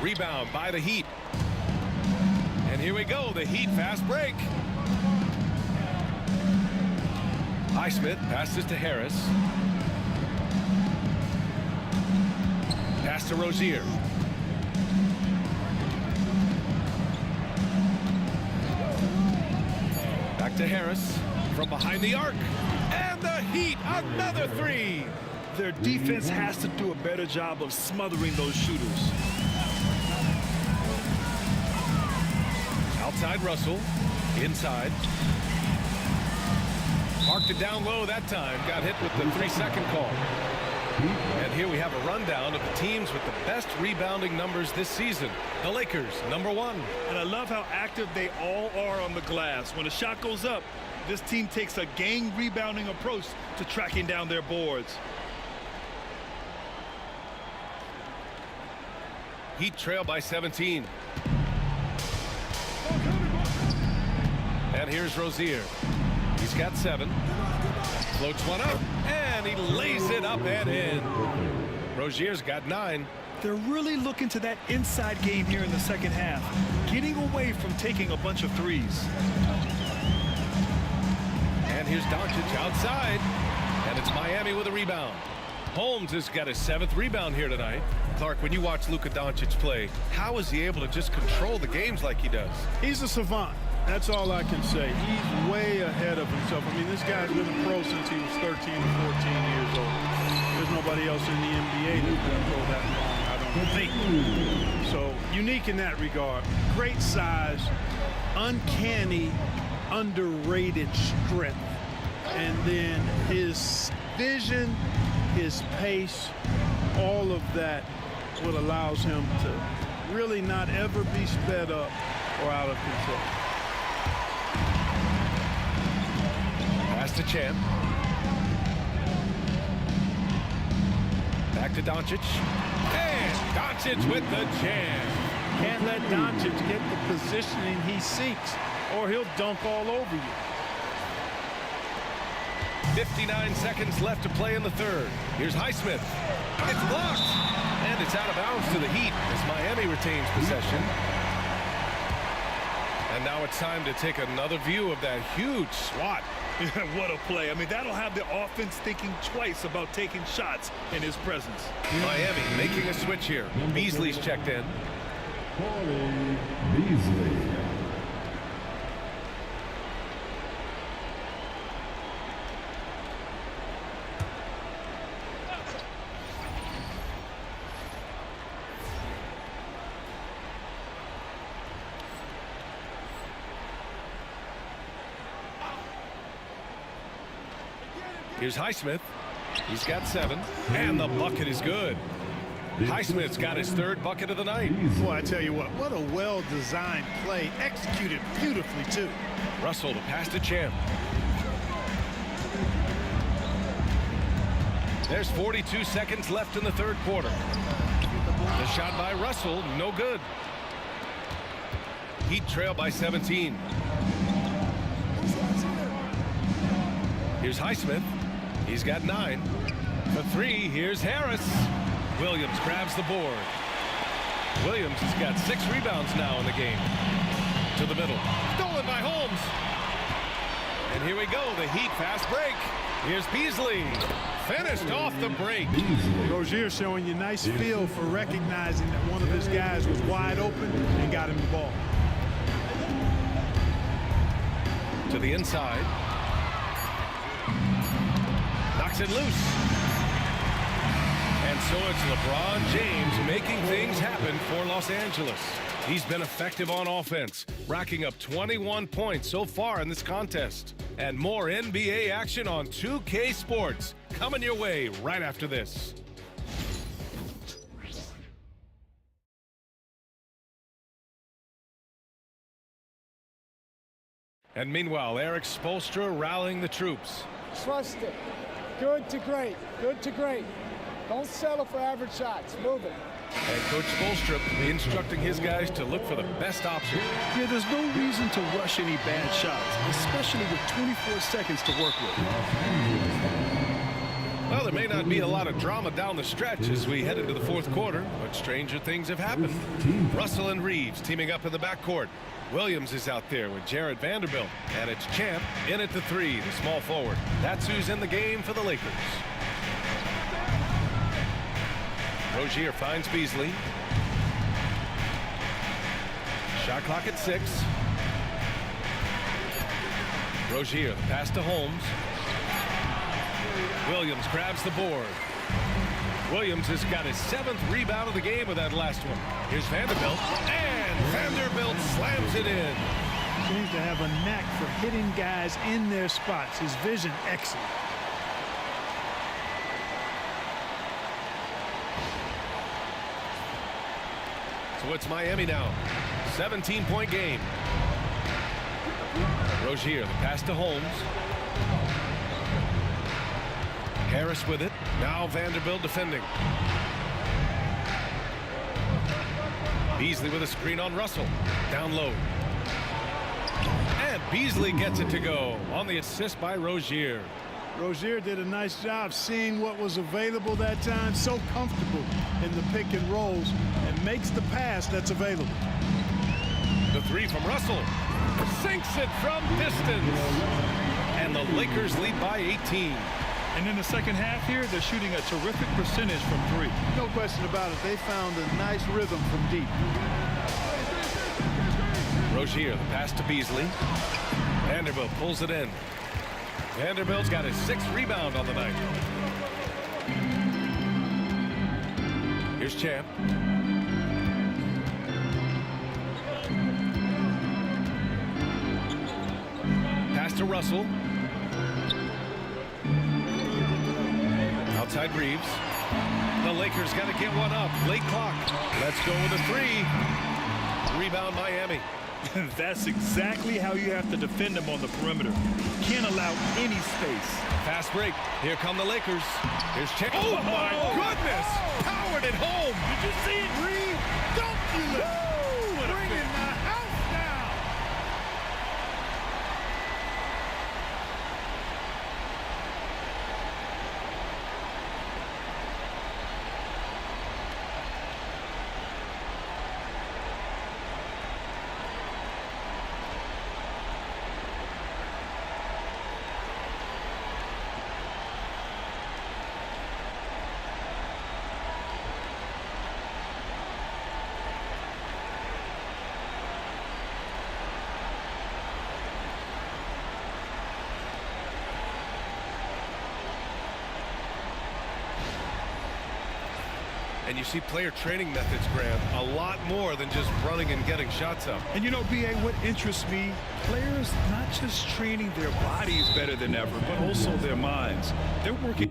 Speaker 3: Rebound by the Heat. And here we go, the Heat fast break. Highsmith passes to Harris. Pass to Rozier. Back to Harris from behind the arc. And the Heat, another three.
Speaker 4: Their defense has to do a better job of smothering those shooters.
Speaker 3: Outside Russell, inside. Marked it down low that time, got hit with the 3-second call. And here we have a rundown of the teams with the best rebounding numbers this season. The Lakers, #1.
Speaker 4: And I love how active they all are on the glass. When a shot goes up, this team takes a game rebounding approach to tracking down their boards.
Speaker 3: Heat trail by 17. And here's Rozier. He's got 7. Floats one up, and he lays it up and in. Rozier's got 9.
Speaker 4: They're really looking to that inside game here in the second half, getting away from taking a bunch of threes.
Speaker 3: And here's Doncic outside, and it's Miami with a rebound. Holmes has got his 7th rebound here tonight. Clark, when you watch Luka Doncic play, how is he able to just control the games like he does?
Speaker 5: He's a savant. That's all I can say. He's way ahead of himself. I mean, this guy's been a pro since he was 13 or 14 years old. There's nobody else in the NBA that's been a pro that long, I don't think. So, unique in that regard. Great size, uncanny, underrated strength. And then his vision, his pace, all of that what allows him to really not ever be sped up or out of control.
Speaker 3: Pass to Champ. Back to Doncic. And Doncic with the jam.
Speaker 5: Can't let Doncic get the positioning he seeks, or he'll dunk all over you.
Speaker 3: 59 seconds left to play in the third. Here's Highsmith. It's blocked. And it's out of bounds to the Heat as Miami retains possession. And now it's time to take another view of that huge swat.
Speaker 4: What a play. I mean, that'll have the offense thinking twice about taking shots in his presence.
Speaker 3: Miami making a switch here. Beasley's checked in.
Speaker 2: Corey Beasley.
Speaker 3: Here's Highsmith. He's got 7. And the bucket is good. Highsmith's got his 3rd bucket of the night.
Speaker 5: Boy, I tell you what a well-designed play, executed beautifully, too.
Speaker 3: Russell, the pass to Champ. There's 42 seconds left in the third quarter. The shot by Russell, no good. Heat trail by 17. Here's Highsmith. He's got 9. For 3, here's Harris. Williams grabs the board. Williams has got 6 rebounds now in the game. To the middle. Stolen by Holmes. And here we go, the Heat fast break. Here's Beasley. Finished off the break.
Speaker 5: Rozier showing you nice feel for recognizing that one of his guys was wide open and got him the ball.
Speaker 3: To the inside. Knocks it loose. And so it's LeBron James making things happen for Los Angeles. He's been effective on offense, racking up 21 points so far in this contest. And more NBA action on 2K Sports coming your way right after this. And meanwhile, Eric Spoelstra rallying the troops.
Speaker 9: Trust it. Good to great. Good to great. Don't settle for average shots. Move it.
Speaker 3: And Coach Spoelstra instructing his guys to look for the best option.
Speaker 4: Yeah, there's no reason to rush any bad shots, especially with 24 seconds to work with.
Speaker 3: Well, there may not be a lot of drama down the stretch as we head into the fourth quarter, but stranger things have happened. Russell and Reeves teaming up in the backcourt. Williams is out there with Jared Vanderbilt, and it's Champ in at the 3, the small forward. That's who's in the game for the Lakers. Rozier finds Beasley. Shot clock at 6. Rozier, the pass to Holmes. Williams grabs the board. Williams has got his 7th rebound of the game with that last one. Here's Vanderbilt, and Vanderbilt slams it in.
Speaker 4: Seems to have a knack for hitting guys in their spots. His vision excellent.
Speaker 3: So it's Miami now. 17-point game. Rozier, the pass to Holmes. Harris with it. Now Vanderbilt defending. Beasley with a screen on Russell. Down low. And Beasley gets it to go on the assist by Rozier.
Speaker 5: Rozier did a nice job seeing what was available that time. So comfortable in the pick and rolls and makes the pass that's available.
Speaker 3: The 3 from Russell. Sinks it from distance. And the Lakers lead by 18.
Speaker 4: And in the second half here, they're shooting a terrific percentage from 3.
Speaker 5: No question about it. They found a nice rhythm from deep.
Speaker 3: Rozier, the pass to Beasley. Vanderbilt pulls it in. Vanderbilt's got his 6th rebound on the night. Here's Champ. Pass to Russell. Outside Reeves. The Lakers got to get one up. Late clock. Let's go with a 3. Rebound Miami.
Speaker 4: That's exactly how you have to defend them on the perimeter. Can't allow any space.
Speaker 3: Fast break. Here come the Lakers. Here's Champ. Oh, my goodness. Powered it home.
Speaker 4: Did you see it?
Speaker 5: Reed, don't you let bringing the house down.
Speaker 3: And you see player training methods, Grant, a lot more than just running and getting shots up.
Speaker 4: And you know, B.A., what interests me, players not just training their bodies better than ever, but also their minds. They're working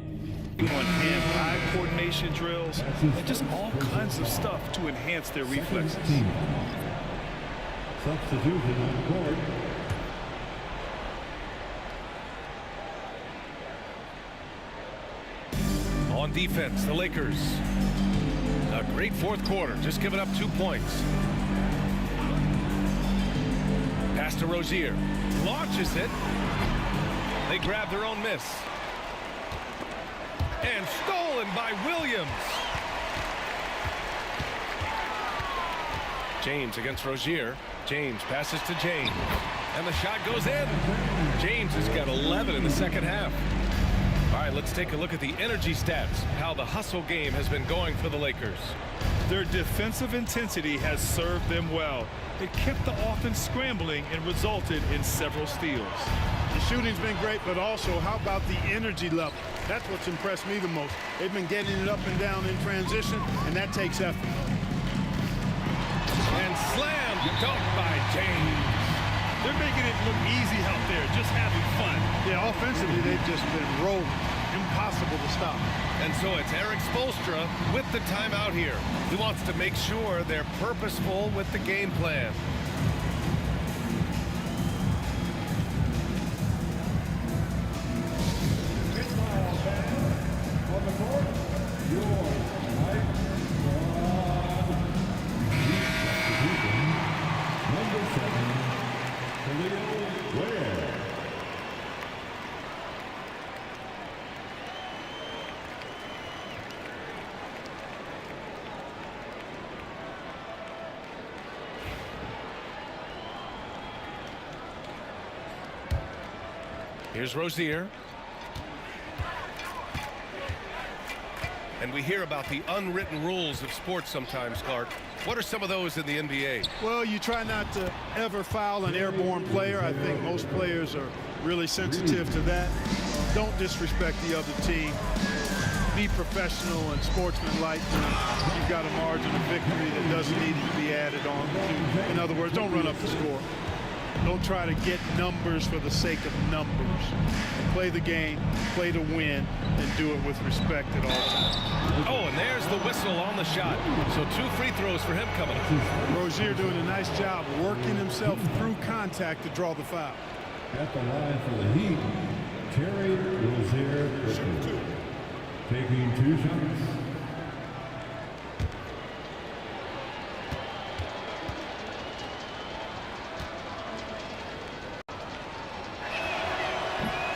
Speaker 4: on hand-eye coordination drills and just all kinds of stuff to enhance their reflexes.
Speaker 2: Substitution on the court.
Speaker 3: On defense, the Lakers. A great fourth quarter, just giving up 2 points. Pass to Rozier. Launches it. They grab their own miss. And stolen by Williams. James against Rozier. James passes to James. And the shot goes in. James has got 11 in the second half. All right, let's take a look at the energy stats, how the hustle game has been going for the Lakers.
Speaker 4: Their defensive intensity has served them well. It kept the offense scrambling and resulted in several steals.
Speaker 5: The shooting's been great, but also how about the energy level? That's what's impressed me the most. They've been getting it up and down in transition, and that takes effort.
Speaker 3: And slammed dunk by James.
Speaker 4: They're making it look easy out there, just having fun.
Speaker 5: Yeah, offensively, they've just been rolling. Impossible to stop.
Speaker 3: And so it's Eric Spoelstra with the timeout here. He wants to make sure they're purposeful with the game plan.
Speaker 2: On the court, your
Speaker 3: Here's Rozier. And we hear about the unwritten rules of sports sometimes, Clark. What are some of those in the NBA?
Speaker 5: Well, you try not to ever foul an airborne player. I think most players are really sensitive to that. Don't disrespect the other team. Be professional and sportsmanlike. You've got a margin of victory that doesn't need to be added on to. In other words, don't run up the score. Don't try to get numbers for the sake of numbers. Play the game, play to win, and do it with respect at all times.
Speaker 3: Oh, and there's the whistle on the shot. So 2 free throws for him coming up.
Speaker 5: Rozier doing a nice job working himself through contact to draw the foul.
Speaker 2: At the line for the Heat, Terry Rozier taking 2 shots.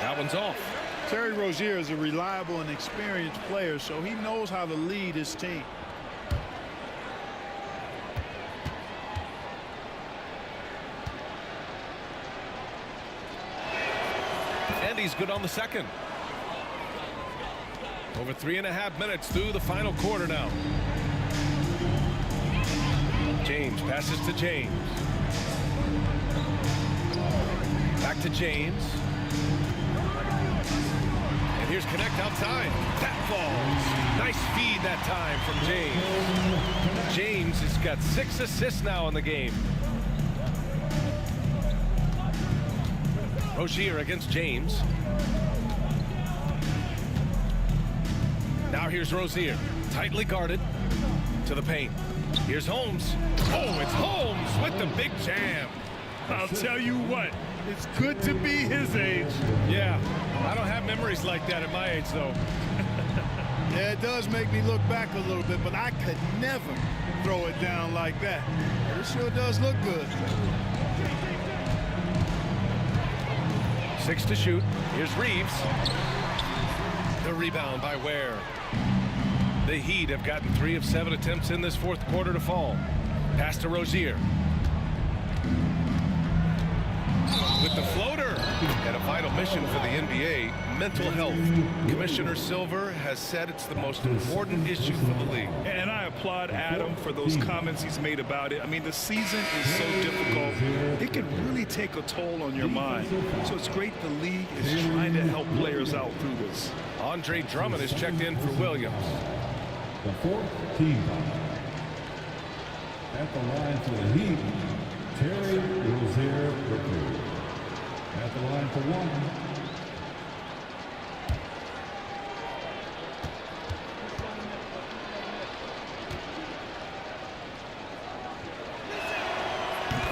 Speaker 3: That one's off.
Speaker 5: Terry Rozier is a reliable and experienced player, so he knows how to lead his team.
Speaker 3: And he's good on the second. Over 3.5 minutes through the final quarter now. James passes to James. Back to James. And here's Connect outside. That falls. Nice feed that time from James. James has got 6 assists now in the game. Rozier against James. Now here's Rozier, tightly guarded to the paint. Here's Holmes. Oh, it's Holmes with the big jam.
Speaker 4: I'll tell you what, it's good to be his age.
Speaker 3: Yeah, I don't have memories like that at my age, though.
Speaker 5: Yeah, it does make me look back a little bit, but I could never throw it down like that. It sure does look good.
Speaker 3: 6 to shoot. Here's Reeves. The rebound by Ware. The Heat have gotten 3 of 7 attempts in this fourth quarter to fall. Pass to Rozier. With the floater. And a vital mission for the NBA, mental health. Commissioner Silver has said it's the most important issue for the league.
Speaker 4: And I applaud Adam for those comments he's made about it. I mean, the season is so difficult. It can really take a toll on your mind. So it's great the league is trying to help players out through this.
Speaker 3: Andre Drummond has checked in for Williams.
Speaker 2: The 4th team foul. At the line for the Heat, Terry Rozier. At the line for 1.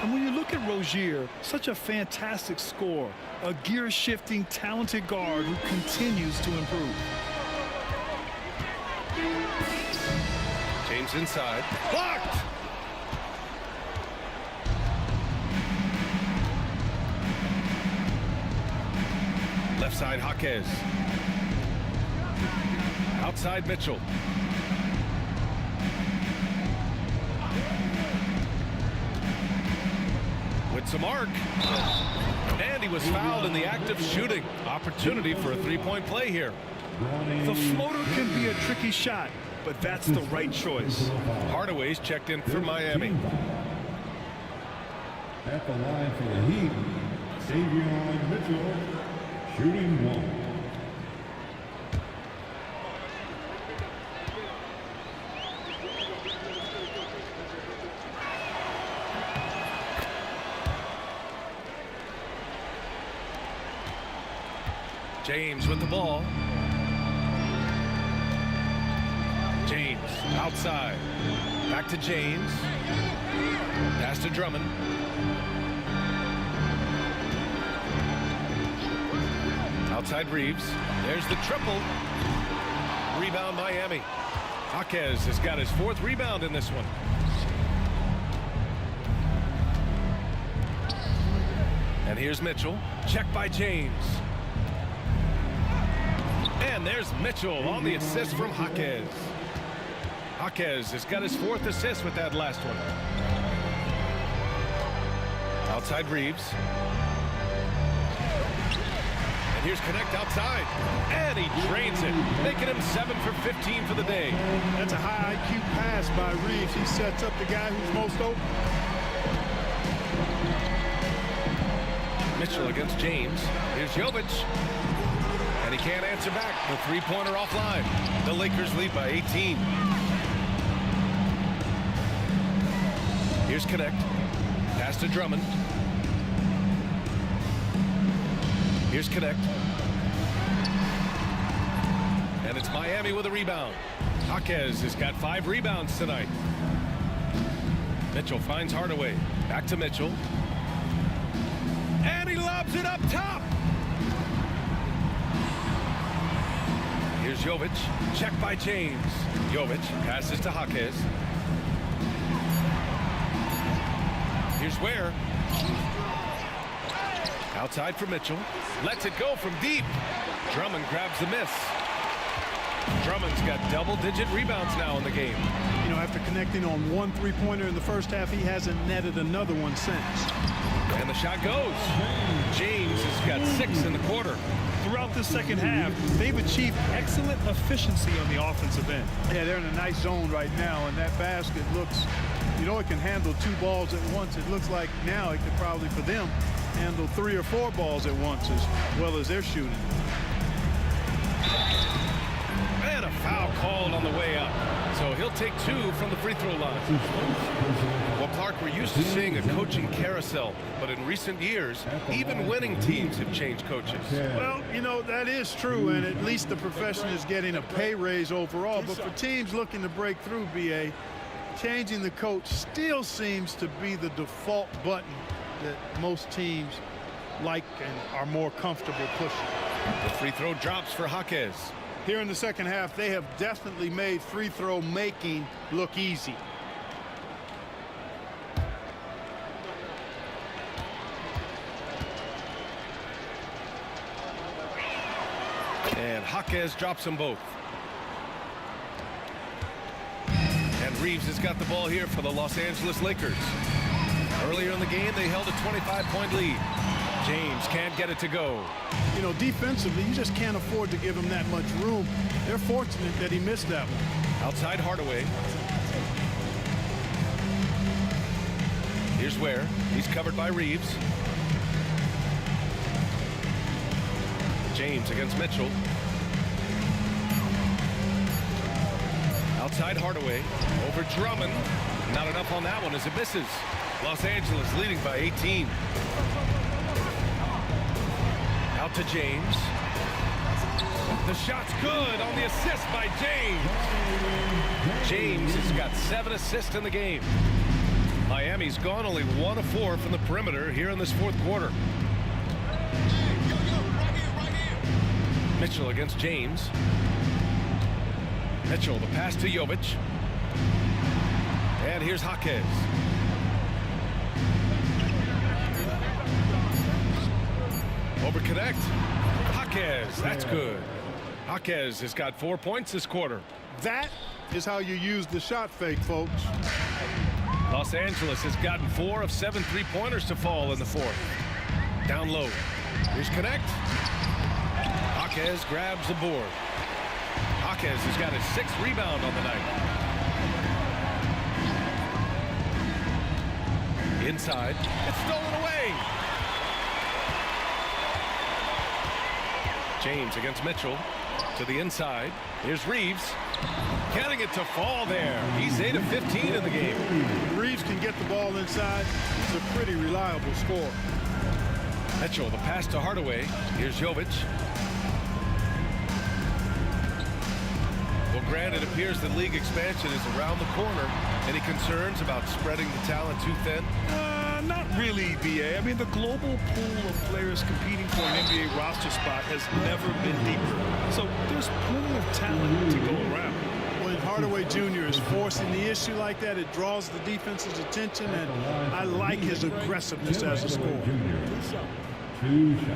Speaker 4: And when you look at Rozier, such a fantastic scorer, a gear-shifting, talented guard who continues to improve.
Speaker 3: James inside. Blocked! Left side, Jaquez. Outside, Mitchell. With some arc. And he was fouled in the act of shooting. Opportunity for a 3-point play here.
Speaker 4: The floater can be a tricky shot, but that's the right choice.
Speaker 3: Hardaway's checked in for Miami.
Speaker 2: At the line for the Heat, Davion Mitchell, shooting 1.
Speaker 3: James with the ball. James outside. Back to James. Pass to Drummond. Outside Reeves. There's the triple. Rebound Miami. Jaquez has got his 4th rebound in this one. And here's Mitchell. Check by James. And there's Mitchell on the assist from Jaquez. Jaquez has got his 4th assist with that last one. Outside Reeves. And here's Connect outside. And he drains it, making him 7 for 15 for the day.
Speaker 5: That's a high IQ pass by Reeves. He sets up the guy who's most open.
Speaker 3: Mitchell against James. Here's Jovic. And he can't answer back. The three-pointer offline. The Lakers lead by 18. Here's Connect. Pass to Drummond. Here's Connect. And it's Miami with a rebound. Jaquez has got 5 rebounds tonight. Mitchell finds Hardaway. Back to Mitchell. And he lobs it up top. Here's Jovic. Check by James. Jovic passes to Jaquez. Here's Ware. Outside for Mitchell. Lets it go from deep. Drummond grabs the miss. Drummond's got double-digit rebounds now in the game.
Speaker 5: You know, after connecting on 1 3-pointer in the first half, he hasn't netted another one since.
Speaker 3: And the shot goes. James has got 6 in the quarter.
Speaker 4: Throughout the second half, they've achieved excellent efficiency on the offensive end.
Speaker 5: Yeah, they're in a nice zone right now, and that basket looks, you know, it can handle 2 balls at once. It looks like now it could probably, for them, handle 3 or 4 balls at once as well as they're shooting.
Speaker 3: And a foul called on the way up. So he'll take 2 from the free throw line. Well, Clark, we're used to seeing a coaching carousel, but in recent years, even winning teams have changed coaches.
Speaker 5: Well, you know, that is true, and at least the profession is getting a pay raise overall. But for teams looking to break through, BA, changing the coach still seems to be the default button that most teams like and are more comfortable pushing.
Speaker 3: The free throw drops for Jaquez.
Speaker 5: Here in the second half, they have definitely made free throw making look easy.
Speaker 3: And Jaquez drops them both. And Reeves has got the ball here for the Los Angeles Lakers. Earlier in the game, they held a 25-point lead. James can't get it to go.
Speaker 5: You know, defensively, you just can't afford to give him that much room. They're fortunate that he missed that one.
Speaker 3: Outside Hardaway. Here's Ware. He's covered by Reeves. James against Mitchell. Outside Hardaway. Over Drummond. Not enough on that one as it misses. Los Angeles leading by 18. Out to James. The shot's good on the assist by James. James has got 7 assists in the game. Miami's gone only 1 of 4 from the perimeter here in this fourth quarter. Mitchell against James. Mitchell, the pass to Jovic. And here's Jaquez. Over Connect. Jaquez, that's good. Jaquez has got 4 points this quarter.
Speaker 5: That is how you use the shot fake, folks.
Speaker 3: Los Angeles has gotten 4 of 7 3-pointers to fall in the fourth. Down low. Here's Connect. Jaquez grabs the board. Jaquez has got his 6th rebound on the night. Inside. It's stolen away. James against Mitchell. To the inside. Here's Reeves. Getting it to fall there. He's 8 of 15 in the game.
Speaker 5: Reeves can get the ball inside. He's a pretty reliable scorer.
Speaker 3: Mitchell, the pass to Hardaway. Here's Jovic. Well, Grant, it appears that league expansion is around the corner. Any concerns about spreading the talent too thin?
Speaker 4: Not really, BA. I mean, the global pool of players competing for an NBA roster spot has never been deeper. So there's plenty of talent to go around.
Speaker 5: When Hardaway Jr. is forcing the issue like that, it draws the defense's attention, and I like his aggressiveness as a scorer.
Speaker 2: 2 shots.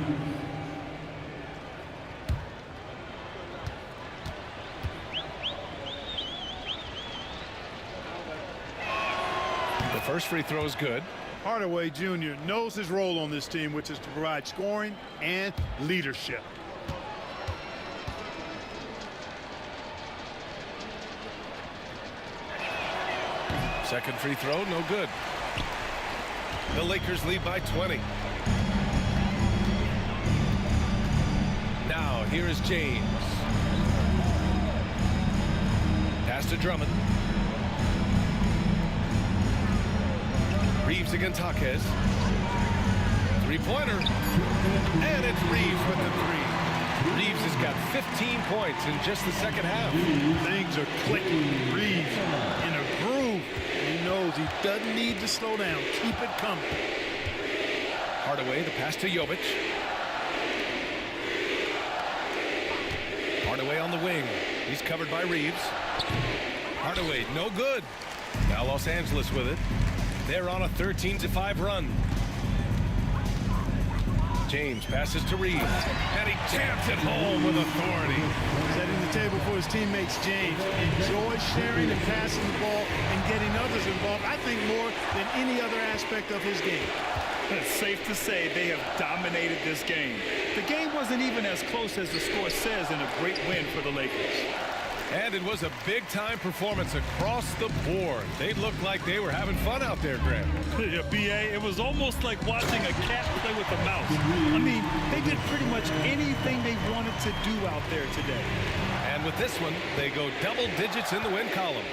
Speaker 3: The first free throw is good.
Speaker 5: Hardaway Jr. knows his role on this team, which is to provide scoring and leadership.
Speaker 3: Second free throw, no good. The Lakers lead by 20. Now, here is James. Pass to Drummond. Reeves against Jaquez. Three-pointer. And it's Reeves with the three. Reeves has got 15 points in just the second half.
Speaker 5: Things are clicking. Reeves in a groove. He knows he doesn't need to slow down. Keep it coming.
Speaker 3: Hardaway, the pass to Jovic. Hardaway on the wing. He's covered by Reeves. Hardaway, no good. Now Los Angeles with it. They're on a 13-5 run. James passes to Reeves, and he jams it home with authority.
Speaker 5: Setting the table for his teammates. James enjoys sharing and passing the ball and getting others involved, I think, more than any other aspect of his game.
Speaker 4: It's safe to say they have dominated this game. The game wasn't even as close as the score says in a great win for the Lakers.
Speaker 3: And it was a big-time performance across the board. They looked like they were having fun out there, Graham.
Speaker 4: Yeah, B.A., it was almost like watching a cat play with a mouse. I mean, they did pretty much anything they wanted to do out there today.
Speaker 3: And with this one, they go double digits in the win column.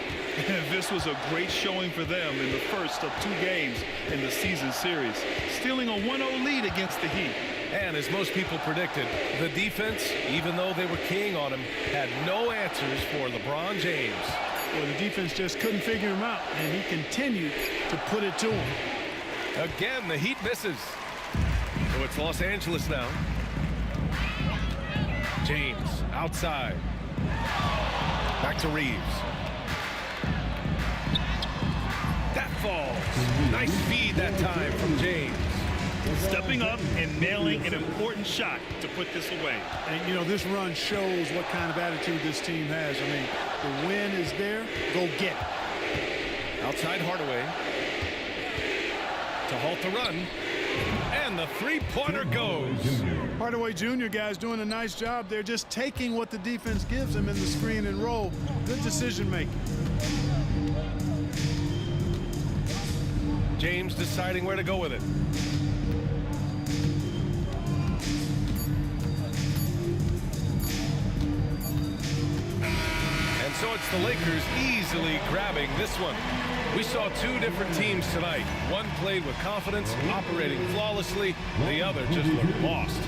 Speaker 4: This was a great showing for them in the first of 2 games in the season series, stealing a 1-0 lead against the Heat.
Speaker 3: And as most people predicted, the defense, even though they were keying on him, had no answers for LeBron James.
Speaker 5: Well, the defense just couldn't figure him out, and he continued to put it to him.
Speaker 3: Again, the Heat misses. So it's Los Angeles now. James outside. Back to Reeves. That falls. Nice feed that time from James.
Speaker 4: Stepping up and nailing an important shot to put this away.
Speaker 5: And, you know, this run shows what kind of attitude this team has. I mean, the win is there. Go get it.
Speaker 3: Outside Hardaway. To halt the run. And the three-pointer goes.
Speaker 5: Hardaway Jr. guys doing a nice job. They're just taking what the defense gives them in the screen and roll. Good decision making.
Speaker 3: James deciding where to go with it. And so it's the Lakers easily grabbing this one. We saw 2 different teams tonight. One played with confidence, operating flawlessly. The other just looked lost.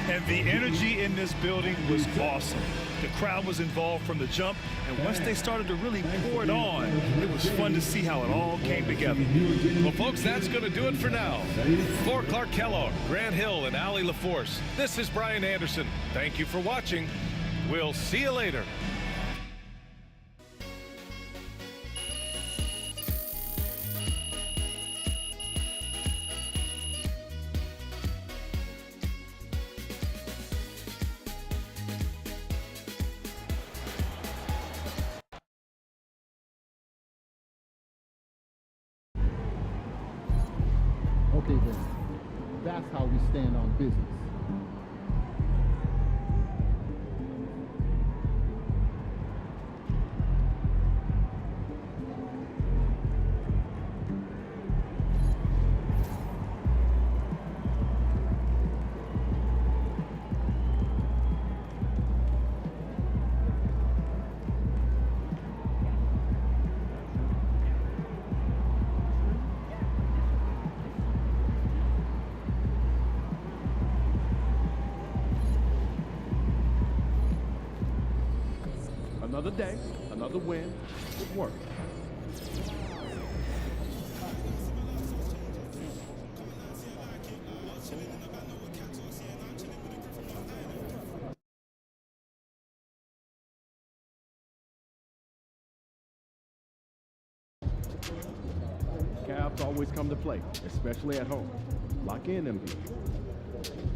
Speaker 4: And the energy in this building was awesome. The crowd was involved from the jump, and once they started to really pour it on, it was fun to see how it all came together.
Speaker 3: Well, folks, that's going to do it for now. For Clark Kellogg, Grant Hill, and Allie LaForce, this is Brian Anderson. Thank you for watching. We'll see you later.
Speaker 9: Okay then, that's how we stand on business. Another day, another win. Good work. Cavs always come to play, especially at home. Lock in, MB.